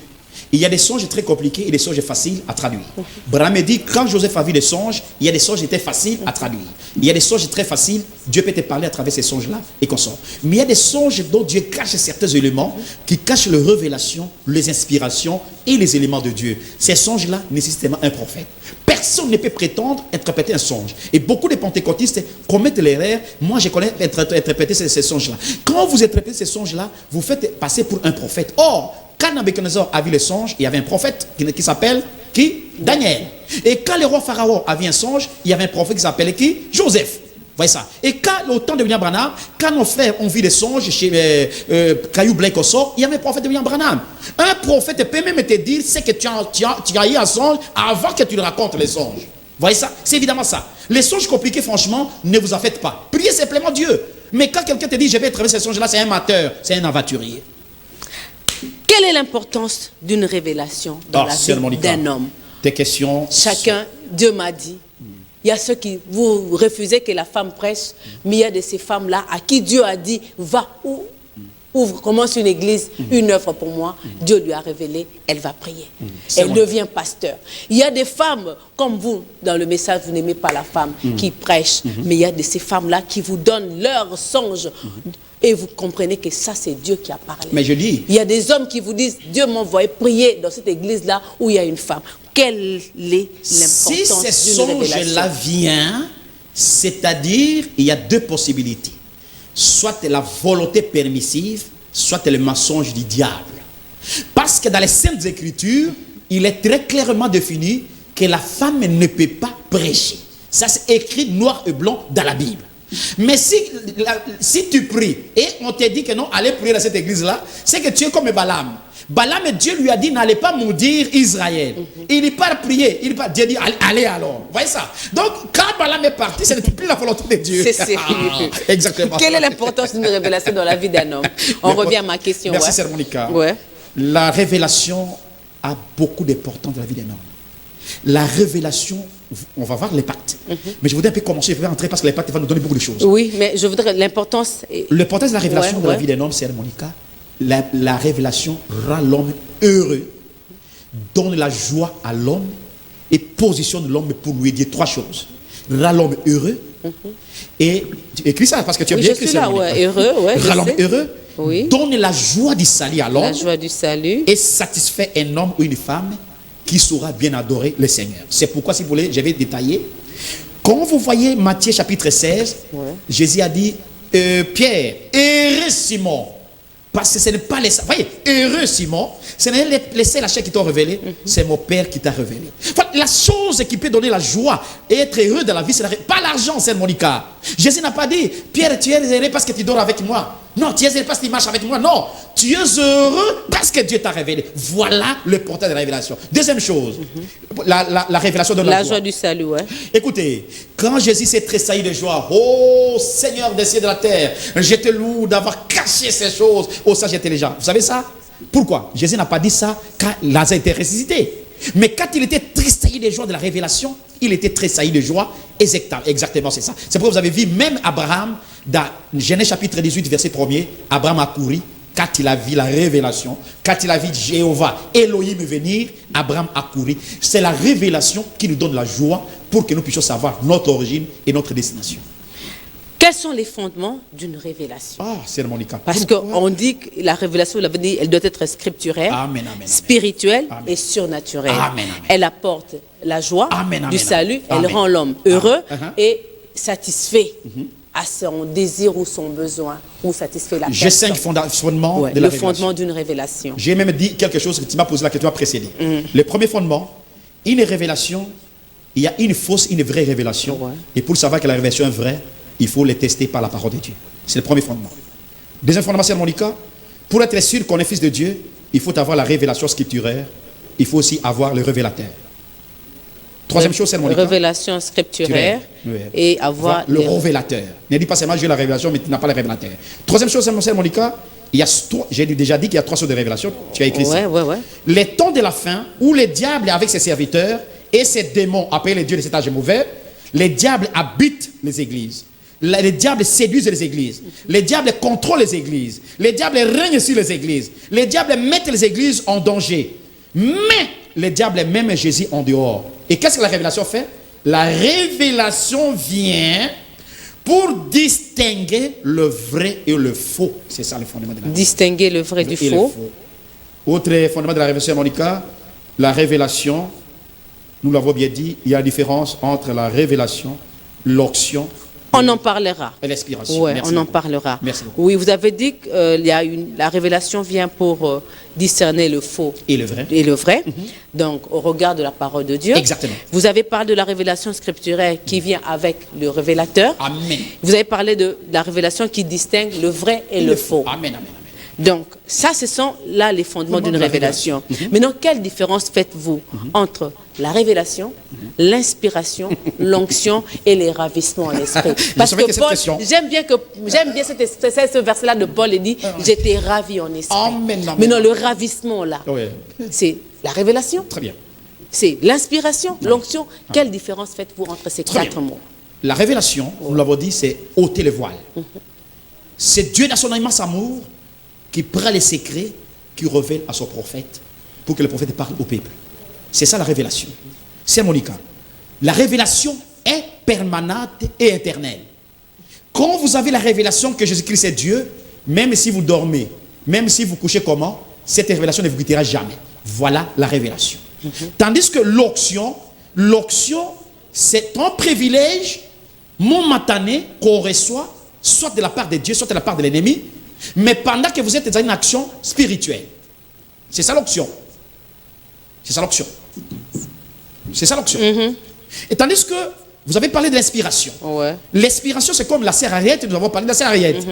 Il y a des songes très compliqués et des songes faciles à traduire. Branham dit, quand Joseph a vu des songes, il y a des songes qui étaient faciles à traduire. Il y a des songes très faciles, Dieu peut te parler à travers ces songes-là et qu'on sort. Mais il y a des songes dont Dieu cache certains éléments, qui cachent les révélations, les inspirations et les éléments de Dieu. Ces songes-là nécessitent un prophète. Personne ne peut prétendre interpréter un songe. Et beaucoup de pentecôtistes commettent l'erreur. Moi, je connais interpréter ces songes-là. Quand vous interprétez ces songes-là, vous faites passer pour un prophète. Or, quand Nabuchodonosor a vu le songe, il y avait un prophète qui s'appelle Daniel. Et quand le roi Pharaon a vu un songe, il y avait un prophète qui s'appelait Joseph. Voyez ça. Et quand au temps de William Branham, quand nos frères ont vu des songes chez Caillou Blake-Osso, il y avait un prophète de William Branham. Un prophète peut même te dire ce que tu as eu un songe avant que tu le racontes les songes. Voyez ça. C'est évidemment ça. Les songes compliqués, franchement, ne vous affectent pas. Priez simplement Dieu. Mais quand quelqu'un te dit je vais traverser ces songes-là, c'est un amateur, c'est un aventurier. Quelle est l'importance d'une révélation dans la vie d'un homme? Tes questions. Chacun, Dieu m'a dit, Il y a ceux qui vous refusez que la femme prêche, mais il y a de ces femmes-là à qui Dieu a dit, va ouvre, commence une église, une œuvre pour moi. Dieu lui a révélé, elle va prier. Elle devient pasteur. Il y a des femmes, comme vous, dans le message, vous n'aimez pas la femme qui prêche, mais il y a de ces femmes-là qui vous donnent leurs songes. Et vous comprenez que ça, c'est Dieu qui a parlé. Mais je dis... Il y a des hommes qui vous disent, Dieu m'a envoyé prier dans cette église-là où il y a une femme. Quelle est l'importance si ce d'une révélation? songe-là vient, c'est-à-dire, il y a deux possibilités. Soit la volonté permissive, soit le mensonge du diable. Parce que dans les Saintes Écritures, il est très clairement défini que la femme ne peut pas prêcher. Ça, c'est écrit noir et blanc dans la Bible. Mais si tu pries et on te dit que non, allez prier dans cette église-là, c'est que tu es comme Balaam. Balaam, Dieu lui a dit, n'allez pas maudire Israël. Il n'est pas prié. Dieu dit, allez alors. Vous voyez ça? Donc, quand Balaam est parti, ce n'est plus la volonté de Dieu. C'est sérieux. Exactement. Quelle est l'importance d'une révélation dans la vie d'un homme? On revient à ma question. Merci, Sœur Monica. Ouais. La révélation a beaucoup d'importance dans la vie d'un homme. La révélation, on va voir les pactes. Mais je voudrais un peu commencer, je vais entrer parce que les pactes vont nous donner beaucoup de choses. Oui, mais je voudrais l'importance... L'importance de la révélation dans la vie d'un homme, c'est Monica. La révélation rend l'homme heureux, donne la joie à l'homme et positionne l'homme pour lui dire trois choses. Rend l'homme heureux et tu écris ça parce que tu as bien écrit ça. Heureux, rend l'homme heureux, oui. Donne la joie du salut à l'homme. La joie du salut. Et satisfait un homme ou une femme qui saura bien adorer le Seigneur. C'est pourquoi, si vous voulez, je vais détailler. Quand vous voyez Matthieu chapitre 16, Jésus a dit, Pierre, heureux Simon. Parce que ce n'est pas les... Vous voyez, heureux Simon, ce n'est les seuls achats qui t'ont révélé, c'est mon Père qui t'a révélé. Enfin, la chose qui peut donner la joie et être heureux dans la vie, c'est pas l'argent, c'est Monica. Jésus n'a pas dit, Pierre, tu es heureux parce que tu dors avec moi. Non, tu es heureux parce que tu marches avec moi. Non, tu es heureux parce que Dieu t'a révélé. Voilà le portail de la révélation. Deuxième chose, la révélation de la joie du salut, ouais. Écoutez, quand Jésus s'est tressailli de joie, oh Seigneur des cieux et de la terre, je te loue d'avoir caché ces choses aux sages intelligents. Vous savez ça? Pourquoi? Jésus n'a pas dit ça quand Lazare était ressuscité. Mais quand il était tressailli de joie de la révélation, il était tressailli de joie. Exactement, c'est ça. C'est pourquoi vous avez vu même Abraham, dans Genèse chapitre 18, verset 1er, Abraham a couru. Quand il a vu la révélation, quand il a vu Jéhovah, Elohim venir, Abraham a couru. C'est la révélation qui nous donne la joie pour que nous puissions savoir notre origine et notre destination. Quels sont les fondements d'une révélation? Ah, c'est Monica. Parce qu'on dit que la révélation, elle doit être scripturaire, spirituelle et surnaturelle. Elle apporte la joie du salut, elle rend l'homme heureux et satisfait à son désir ou son besoin, ou satisfait la personne. J'ai 5 fondements de la révélation. Le fondement d'une révélation. J'ai même dit quelque chose que tu m'as posé la question précédée. Le premier fondement, une révélation, il y a une fausse, une vraie révélation. Et pour savoir que la révélation est vraie, il faut les tester par la parole de Dieu. C'est le premier fondement. Deuxième fondement, c'est Monica. Pour être sûr qu'on est fils de Dieu, il faut avoir la révélation scripturaire. Il faut aussi avoir le révélateur. Troisième chose, c'est Monica. Révélation scripturaire et avoir le révélateur. Ne dis pas seulement j'ai la révélation, mais tu n'as pas le révélateur. Troisième chose, c'est Monica. J'ai déjà dit qu'il y a 3 sortes de révélations. Tu as écrit ça. Les temps de la fin, où le diable avec ses serviteurs et ses démons, appelés les dieux de cet âge mauvais, les diables habitent les églises. Les diables séduisent les églises. Les diables contrôlent les églises. Les diables règnent sur les églises. Les diables mettent les églises en danger. Mais les diables mettent Jésus en dehors. Et qu'est-ce que la révélation fait? La révélation vient pour distinguer le vrai et le faux. C'est ça le fondement de la révélation. Distinguer le vrai du faux. Autre fondement de la révélation, Monica, la révélation, nous l'avons bien dit, il y a une différence entre la révélation, l'onction. On en parlera. Et l'inspiration. Oui, on en parlera. Merci beaucoup. Oui, vous avez dit que la révélation vient pour discerner le faux et le vrai. Donc, au regard de la parole de Dieu. Exactement. Vous avez parlé de la révélation scripturaire qui vient avec le révélateur. Amen. Vous avez parlé de la révélation qui distingue le vrai et le faux. Amen, amen. Donc, ça, ce sont là les fondements d'une révélation. Maintenant, quelle différence faites-vous entre la révélation, l'inspiration, l'onction et les ravissements en esprit? Parce que Paul, j'aime bien ce verset-là de Paul, il dit, j'étais ravi en esprit. Amen, amen. Maintenant, le ravissement là, c'est la révélation. Très bien. c'est l'inspiration, l'onction. Quelle différence faites-vous entre ces quatre mots? La révélation, nous l'avons dit, c'est ôter le voile. C'est Dieu dans son immense amour qui prend les secrets, qui révèle à son prophète pour que le prophète parle au peuple. C'est ça la révélation. C'est Monica. La révélation est permanente et éternelle. Quand vous avez la révélation que Jésus-Christ est Dieu, même si vous dormez, même si vous couchez comment, cette révélation ne vous quittera jamais. Voilà la révélation. Tandis que l'onction, c'est un privilège momentané qu'on reçoit, soit de la part de Dieu, soit de la part de l'ennemi, mais pendant que vous êtes dans une action spirituelle. C'est ça l'onction. C'est ça l'onction. C'est ça l'onction. Et tandis que vous avez parlé de l'inspiration. L'inspiration, c'est comme la sœur Ariette, nous avons parlé de la sœur Ariette.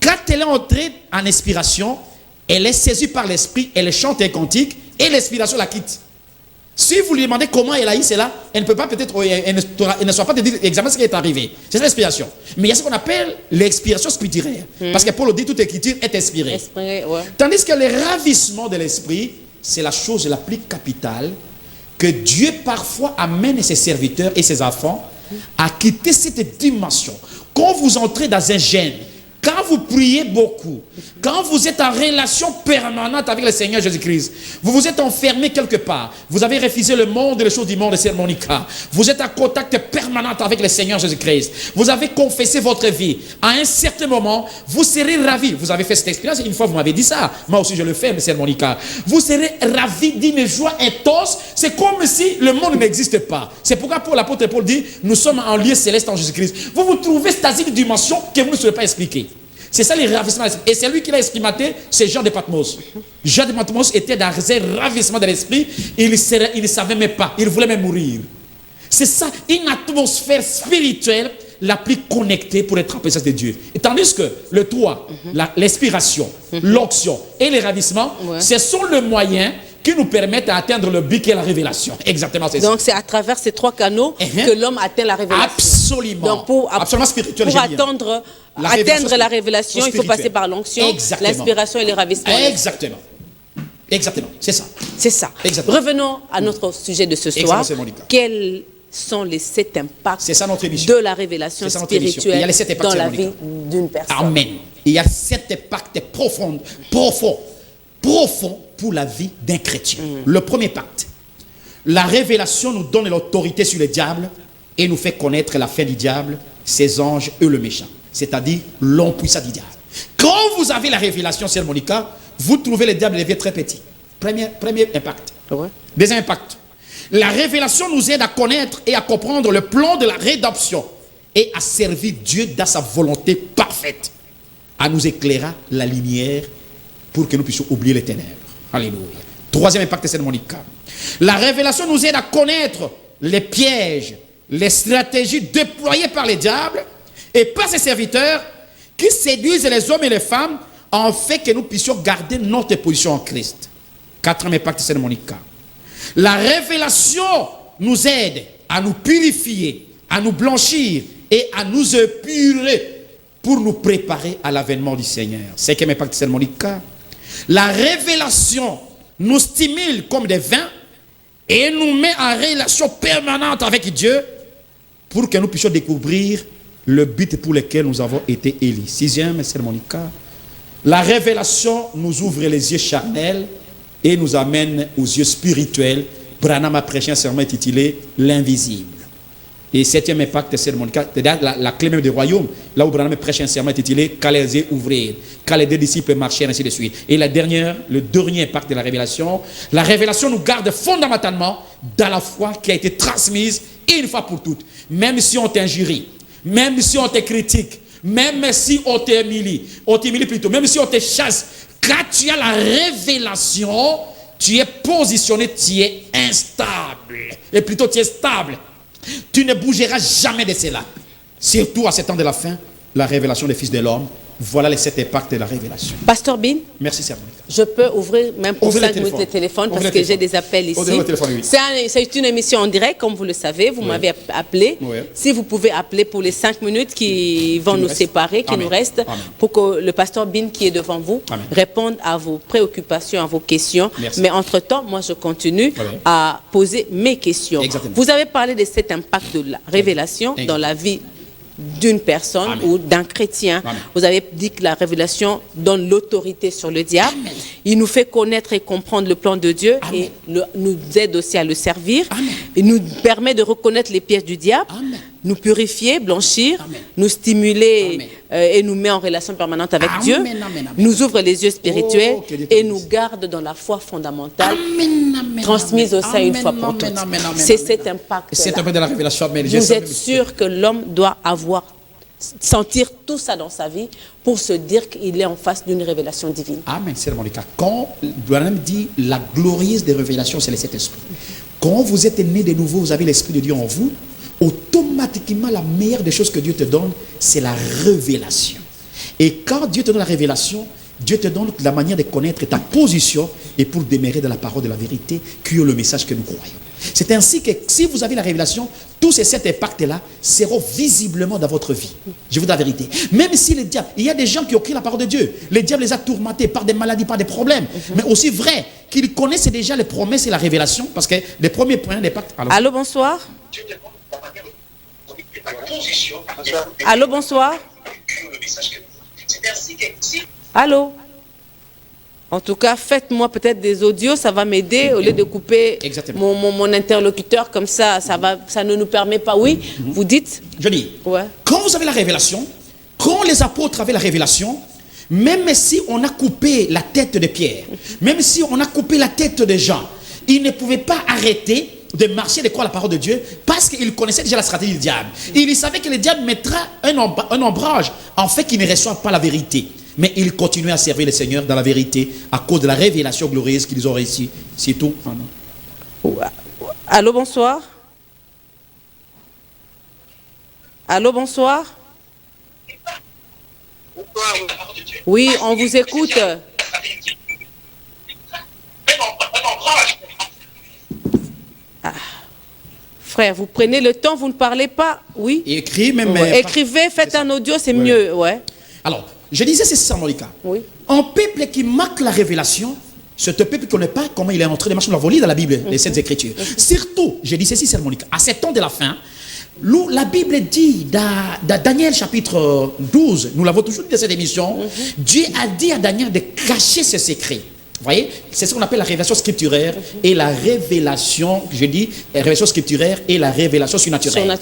Quand elle est entrée en inspiration, elle est saisie par l'esprit, elle chante un cantique et l'inspiration la quitte. Si vous lui demandez comment elle a eu cela, elle ne peut pas peut-être, elle ne soit pas te dire exactement ce qui est arrivé. C'est l'inspiration. Mais il y a ce qu'on appelle l'expiration spirituelle. Parce que Paul dit toute écriture est inspirée. Tandis que le ravissement de l'esprit, c'est la chose la plus capitale que Dieu parfois amène ses serviteurs et ses enfants à quitter cette dimension. Quand vous entrez dans un jeûne, quand vous priez beaucoup, quand vous êtes en relation permanente avec le Seigneur Jésus-Christ, vous vous êtes enfermé quelque part, vous avez refusé le monde et les choses du monde, Sœur Monica, vous êtes en contact permanent avec le Seigneur Jésus-Christ, vous avez confessé votre vie, à un certain moment, vous serez ravis. Vous avez fait cette expérience, une fois vous m'avez dit ça, moi aussi je le fais, Sœur Monica, vous serez ravis d'une joie intense, c'est comme si le monde n'existe pas. C'est pourquoi l'apôtre Paul dit, nous sommes en lieu céleste en Jésus-Christ. Vous vous trouvez dans une dimension que vous ne saurez pas expliquer. C'est ça les ravissements. Et c'est lui qui l'a expérimenté, c'est Jean de Patmos. Jean de Patmos était dans un ravissement de l'esprit. Il ne savait même pas. Il voulait même mourir. C'est ça, une atmosphère spirituelle la plus connectée pour être en présence de Dieu. Et tandis que le toit, l'inspiration, l'onction et les ravissements, ce sont les moyens qui nous permettent d'atteindre le but qui est la révélation. Exactement, c'est ça. Donc c'est à travers ces trois canaux que l'homme atteint la révélation. Absolument. Donc absolument spirituel. Pour atteindre la révélation, il faut passer par l'onction, l'inspiration et les ravissements. Exactement. Exactement, c'est ça. C'est ça. Exactement. Revenons à notre sujet de ce soir. Quels sont les 7 impacts de la révélation spirituelle dans la vie d'une personne? Amen. Il y a 7 impacts profonds pour la vie d'un chrétien. Le premier pacte, la révélation nous donne l'autorité sur le diable et nous fait connaître la fin du diable, ses anges et le méchant, c'est-à-dire l'homme puissant du diable. Quand vous avez la révélation, Sœur Monica, vous trouvez le diable devient très petit. Premier impact. Deuxième impact, la révélation nous aide à connaître et à comprendre le plan de la rédemption et à servir Dieu dans sa volonté parfaite, à nous éclairer la lumière pour que nous puissions oublier les ténèbres. Alléluia. Troisième impact, c'est Monica. La révélation nous aide à connaître les pièges, les stratégies déployées par les diables et par ses serviteurs qui séduisent les hommes et les femmes en fait que nous puissions garder notre position en Christ. Quatrième impact, c'est Monica. La révélation nous aide à nous purifier, à nous blanchir et à nous épurer pour nous préparer à l'avènement du Seigneur. Cinquième impact, c'est Monica. La révélation nous stimule comme des vins et nous met en relation permanente avec Dieu pour que nous puissions découvrir le but pour lequel nous avons été élus. Sixième, c'est Monica. La révélation nous ouvre les yeux charnels et nous amène aux yeux spirituels. Branham a prêché un sermon intitulé L'invisible. Et septième impact, c'est la clé même du royaume, là où Branham prêche un sermon intitulé Qu'à les yeux ouvrir, qu'à les deux disciples marcher, ainsi de suite. Et le dernier impact de la révélation nous garde fondamentalement dans la foi qui a été transmise une fois pour toutes. Même si on t'injurie, même si on te critique, même si on t'humilie plutôt, même si on te chasse, quand tu as la révélation, tu es positionné, tu es instable. Et plutôt tu es stable. Tu ne bougeras jamais de cela. Surtout à ce temps de la fin, la révélation des fils de l'homme Voilà les 7 impacts de la révélation. Pasteur Bin, merci Sœur Monica. Je peux ouvrir même pour 5 minutes le téléphone parce que j'ai des appels ici. C'est une émission en direct, comme vous le savez. Vous m'avez appelé. Oui. Si vous pouvez appeler pour les 5 minutes qui vont nous séparer, qui nous restent, pour que le pasteur Bin qui est devant vous réponde à vos préoccupations, à vos questions. Merci. Mais entre-temps, moi, je continue à poser mes questions. Exactement. Vous avez parlé de cet impact de la révélation dans la vie d'une personne ou d'un chrétien. Vous avez dit que la révélation donne l'autorité sur le diable. Amen. Il nous fait connaître et comprendre le plan de Dieu et nous aide aussi à le servir. Amen. Il nous permet de reconnaître les pièges du diable, nous purifier, blanchir, nous stimuler et nous met en relation permanente avec Dieu, nous ouvre les yeux spirituels et nous garde dans la foi fondamentale transmise au sein une fois pour toutes. C'est cet impact. C'est un peu de la révélation. Vous êtes sûr que l'homme doit sentir tout ça dans sa vie pour se dire qu'il est en face d'une révélation divine. Amen, c'est mon cas. Quand Branham dit la glorieuse des révélations, c'est le Saint-Esprit. Quand vous êtes né de nouveau, vous avez l'Esprit de Dieu en vous, automatiquement la meilleure des choses que Dieu te donne, c'est la révélation. Et quand Dieu te donne la révélation, Dieu te donne la manière de connaître ta position et pour demeurer dans la parole de la vérité, qui est le message que nous croyons. C'est ainsi que si vous avez la révélation, tous ces 7 impacts-là seront visiblement dans votre vie. Je vous dis la vérité. Même si le diable, il y a des gens qui ont pris la parole de Dieu. Le diable les a tourmentés par des maladies, par des problèmes. Mais aussi vrai qu'ils connaissent déjà les promesses et la révélation. Parce que les premiers points d'impact... Allô, bonsoir. Allô, bonsoir. Allô. En tout cas, faites-moi peut-être des audios, ça va m'aider au lieu de couper mon interlocuteur comme ça, ça ne nous permet pas. Oui, vous dites? Je dis, quand vous avez la révélation, quand les apôtres avaient la révélation, même si on a coupé la tête de Pierre, même si on a coupé la tête de Jean, ils ne pouvaient pas arrêter de marcher, de croire la parole de Dieu, parce qu'ils connaissaient déjà la stratégie du diable. Ils savaient que le diable mettra un ombrage en fait qu'ils ne reçoivent pas la vérité. Mais ils continuaient à servir le Seigneur dans la vérité à cause de la révélation glorieuse qu'ils ont réussi. C'est tout. Allô, bonsoir. Allô, bonsoir. Oui, on vous écoute. Frère, vous prenez le temps, vous ne parlez pas. Oui. Écrivez, faites un audio, c'est mieux. Alors, je disais, c'est ça, Monica. Un peuple qui marque la révélation, c'est un peuple qui ne connaît pas comment il est entré de marcher dans la volie dans la Bible, les Saintes Écritures. Surtout, je dis ceci, c'est Monica, à 7 ans de la fin, la Bible dit, dans Daniel chapitre 12, nous l'avons toujours dit dans cette émission, Dieu a dit à Daniel de cacher ses secrets. Vous voyez, c'est ce qu'on appelle la révélation scripturaire et la révélation, je dis, la révélation scripturaire et la révélation surnaturelle.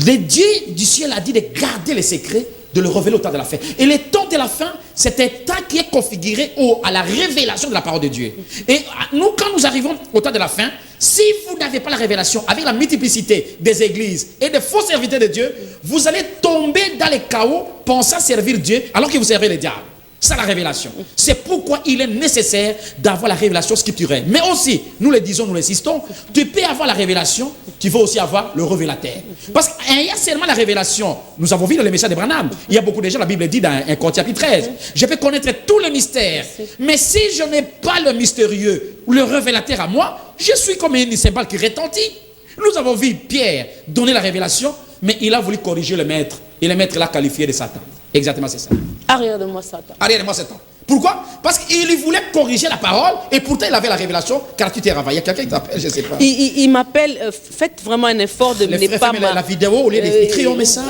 Le Dieu du ciel a dit de garder les secrets, de le révéler au temps de la fin. Et le temps de la fin, c'est un temps qui est configuré à la révélation de la parole de Dieu. Et nous, quand nous arrivons au temps de la fin, si vous n'avez pas la révélation, avec la multiplicité des églises et des faux serviteurs de Dieu, vous allez tomber dans le chaos pensant servir Dieu alors que vous servez le diable. C'est la révélation. C'est pourquoi il est nécessaire d'avoir la révélation scripturelle. Mais aussi, nous le disons, nous l'insistons, tu peux avoir la révélation, tu veux aussi avoir le révélateur. Parce qu'il y a seulement la révélation. Nous avons vu dans le message de Branham, il y a beaucoup de gens, la Bible dit dans 1 Corinthiens chapitre 13, je peux connaître tous les mystères. Mais si je n'ai pas le mystérieux ou le révélateur à moi, je suis comme une cymbale qui retentit. Nous avons vu Pierre donner la révélation, mais il a voulu corriger le maître. Et le maître l'a qualifié de Satan. Exactement, c'est ça. Arrière de moi, Satan. Arrière de moi, Satan. Pourquoi? Parce qu'il voulait corriger la parole et pourtant il avait la révélation car tu t'es ravaillé. Quelqu'un qui t'appelle, je ne sais pas. Il m'appelle, faites vraiment un effort de ne pas... La vidéo, au lieu d'écrire un message.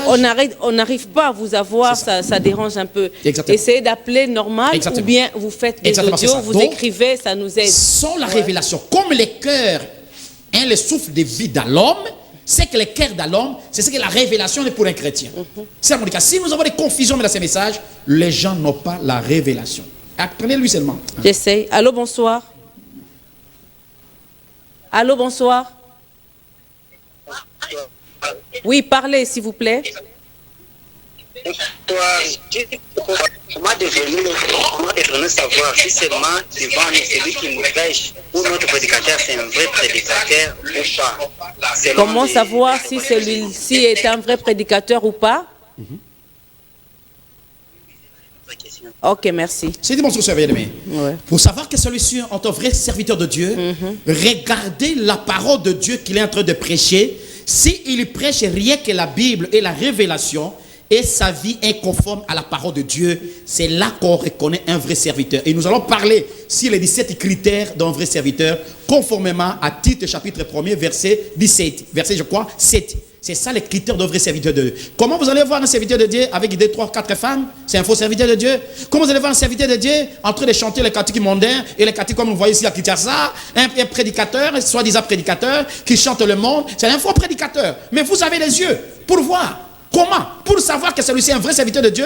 On n'arrive pas à vous avoir, ça dérange un peu. Exactement. Essayez d'appeler normal. Exactement. Ou bien vous faites des audios, vous écrivez, ça nous aide. Sans la révélation, comme le cœur est le souffle de vie dans l'homme, c'est que le cœur de l'homme, c'est ce que la révélation est pour un chrétien. C'est mon cas. Si nous avons des confusions dans ces messages, les gens n'ont pas la révélation. Apprenez-lui seulement. J'essaye. Allô, bonsoir. Allô, bonsoir. Oui, parlez, s'il vous plaît. Comment devons-nous savoir si seulement devant celui qui nous prêche ou notre prédicateur c'est un vrai prédicateur ou pas? Comment savoir si celui-ci est un vrai prédicateur ou pas? votre question. Ok, merci. C'est dit, mon frère bien-aimé. Ouais. Pour savoir que celui-ci est un vrai serviteur de Dieu, regardez la parole de Dieu qu'il est en train de prêcher. S'il prêche rien que la Bible et la révélation, et sa vie est conforme à la parole de Dieu, c'est là qu'on reconnaît un vrai serviteur. Et nous allons parler sur les 17 critères d'un vrai serviteur, conformément à Tite chapitre 1er, verset 17. Verset, je crois, 7. C'est ça les critères d'un vrai serviteur de Dieu. Comment vous allez voir un serviteur de Dieu avec 2, 3, 4 femmes? C'est un faux serviteur de Dieu. Comment vous allez voir un serviteur de Dieu en train de chanter les cantiques mondains et les cantiques comme vous voyez ici à Kinshasa? Un prédicateur, un soi-disant prédicateur qui chante le monde. C'est un faux prédicateur. Mais vous avez les yeux pour voir. Comment? Pour savoir que celui-ci est un vrai serviteur de Dieu,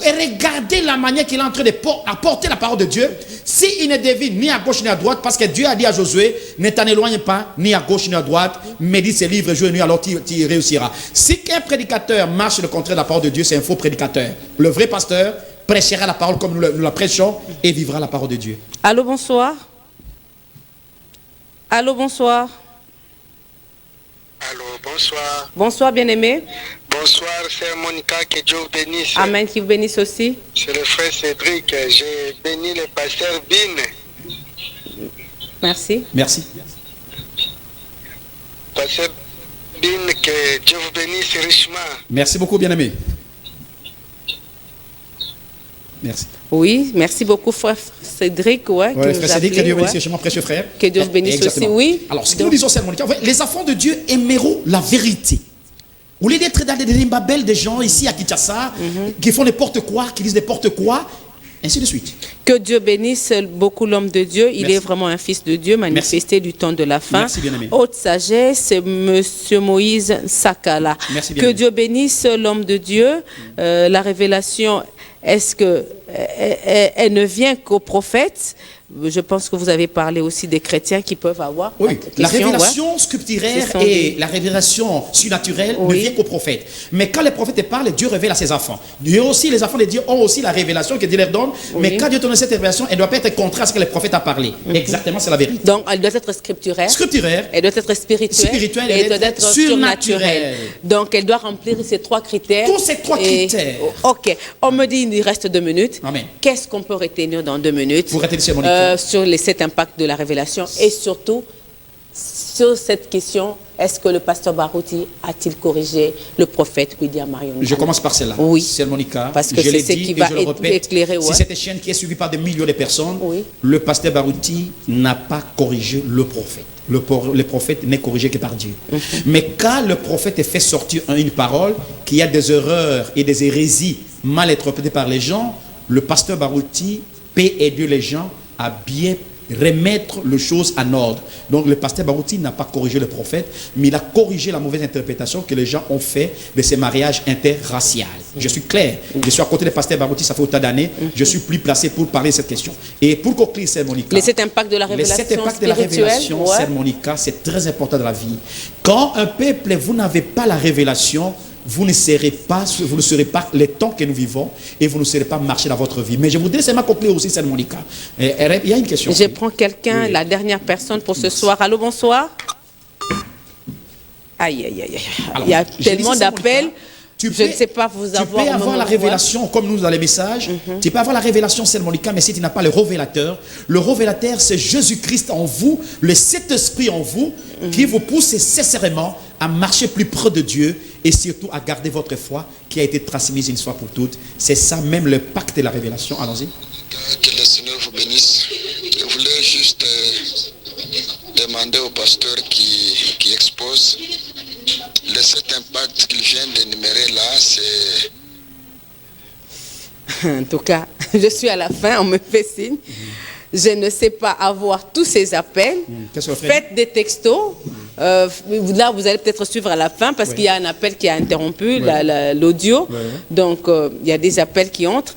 et regardez la manière qu'il est en train d'apporter la parole de Dieu. S'il ne devine ni à gauche ni à droite, parce que Dieu a dit à Josué, ne t'en éloigne pas, ni à gauche ni à droite, médite ses livres jour et nuit, alors tu réussiras. Si qu'un prédicateur marche le contraire de la parole de Dieu, c'est un faux prédicateur. Le vrai pasteur prêchera la parole comme nous la prêchons et vivra la parole de Dieu. Allô, bonsoir. Allô, bonsoir. Allô, bonsoir. Bonsoir, bien-aimé. Bonsoir, sœur Monica, que Dieu vous bénisse. Amen, qui vous bénisse aussi. C'est le frère Cédric, j'ai béni le pasteur Bin. Merci. Merci. Pasteur Bin, que Dieu vous bénisse richement. Merci beaucoup, bien-aimé. Merci. Oui, merci beaucoup, frère Cédric. Ouais, frère Cédric, que Dieu vous bénisse, mon précieux frère. Que Dieu vous bénisse aussi, oui. Alors, ce que nous disons, c'est Monica, les enfants de Dieu aimeront la vérité. Au lieu d'être dans des limbabelles de gens ici à Kinshasa, qui font n'importe quoi, qui disent n'importe quoi, ainsi de suite. Que Dieu bénisse beaucoup l'homme de Dieu. Il est vraiment un fils de Dieu, manifesté du temps de la fin. Merci, bien-aimé. Haute sagesse, Monsieur Moïse Sakala. Merci, que Dieu bénisse l'homme de Dieu. La révélation, est-ce que elle ne vient qu'au prophète? Je pense que vous avez parlé aussi des chrétiens qui peuvent avoir. Oui, la révélation scripturaire et la révélation surnaturelle ne vient qu'au prophète. Mais quand les prophètes parlent, Dieu révèle à ses enfants. Dieu aussi, les enfants de Dieu ont aussi la révélation que Dieu leur donne. Mais quand Dieu donne cette révélation, elle ne doit pas être contraire à ce que les prophètes ont parlé. Exactement, c'est la vérité. Donc, elle doit être scripturaire. Scripturaire. Elle doit être spirituelle. Et elle doit être surnaturelle. Donc, elle doit remplir ces 3 critères. Tous ces 3 critères. Ok. On me dit qu'il reste 2 minutes. Amen. Qu'est-ce qu'on peut retenir dans 2 minutes? Pour retenir sur les 7 impacts de la révélation et surtout sur cette question, est-ce que le pasteur Barouti a-t-il corrigé le prophète William Marion? Je commence par celle-là. Oui. C'est Monica. Parce que c'est ce qui va éclairer. Si cette chaîne qui est suivie par des millions de personnes, le pasteur Barouti n'a pas corrigé le prophète. Le prophète n'est corrigé que par Dieu. Mais quand le prophète fait sortir une parole, qu'il y a des erreurs et des hérésies mal interprétées par les gens, le pasteur Barouti peut aider les gens à bien remettre les choses en ordre. Donc le pasteur Barouti n'a pas corrigé le prophète, mais il a corrigé la mauvaise interprétation que les gens ont fait de ces mariages interraciaux. Je suis clair. Je suis à côté du pasteur Barouti, ça fait autant d'années. Je suis plus placé pour parler de cette question. Et pour conclure, c'est Monica. Les 7 impacts de la révélation. Les 7 impacts de la révélation, c'est Monica, c'est très important dans la vie. Quand un peuple, vous n'avez pas la révélation, vous ne serez pas les temps que nous vivons et vous ne serez pas marcher dans votre vie. Mais je voudrais seulement conclure aussi, c'est Monica. Il y a une question. Je prends quelqu'un, la dernière personne pour ce soir. Allô, bonsoir. Aïe, aïe, aïe. Alors, il y a tellement d'appels. Je ne sais pas vous avoir. Tu peux avoir la révélation, comme nous dans les messages. Tu peux avoir la révélation, c'est Monica, mais si tu n'as pas le révélateur, c'est Jésus-Christ en vous, le Saint-Esprit en vous, qui vous pousse sincèrement à marcher plus près de Dieu et surtout à garder votre foi qui a été transmise une fois pour toutes. C'est ça même le pacte de la révélation. Allons-y. Que le Seigneur vous bénisse. Je voulais juste demander au pasteur qui expose les 7 impacts qu'il vient d'énumérer là, c'est... En tout cas, je suis à la fin, on me fait signe. Je ne sais pas avoir tous ces appels. Faites des textos. Là, vous allez peut-être suivre à la fin parce qu'il y a un appel qui a interrompu l'audio. Donc, il y a des appels qui entrent.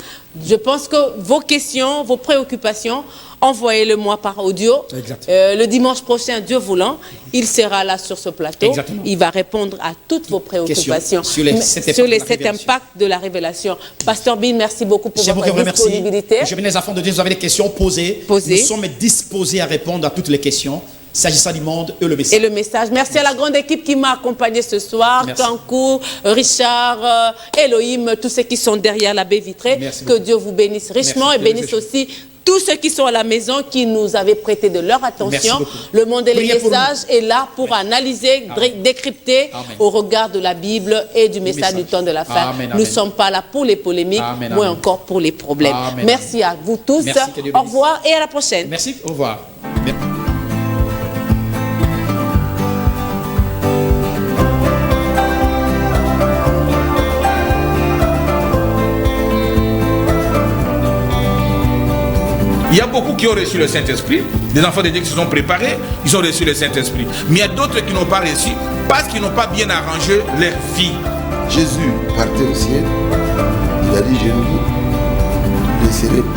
Je pense que vos questions, vos préoccupations, envoyez-le-moi par audio. Le dimanche prochain, Dieu voulant, il sera là sur ce plateau. Il va répondre à toutes vos préoccupations sur les 7 impacts de la révélation. Pasteur Bin, merci beaucoup pour votre disponibilité. Je viens les enfants de Dieu, vous avez des questions posées. Nous sommes disposés à répondre à toutes les questions. s'agissant du monde et le message. Et le message. Merci à la grande équipe qui m'a accompagné ce soir. Kankou, Richard, Elohim, tous ceux qui sont derrière la baie vitrée. Que Dieu vous bénisse richement et bénisse aussi tous ceux qui sont à la maison, qui nous avaient prêté de leur attention. Le monde et les messages est là pour analyser, décrypter au regard de la Bible et du message du temps de la fin. Nous ne sommes pas là pour les polémiques, mais encore pour les problèmes. Merci à vous tous. Au revoir et à la prochaine. Merci, au revoir. Il y a beaucoup qui ont reçu le Saint-Esprit, des enfants de Dieu qui se sont préparés, ils ont reçu le Saint-Esprit. Mais il y a d'autres qui n'ont pas reçu parce qu'ils n'ont pas bien arrangé leur vie. Jésus partait au ciel, il a dit, je ne vous laisserai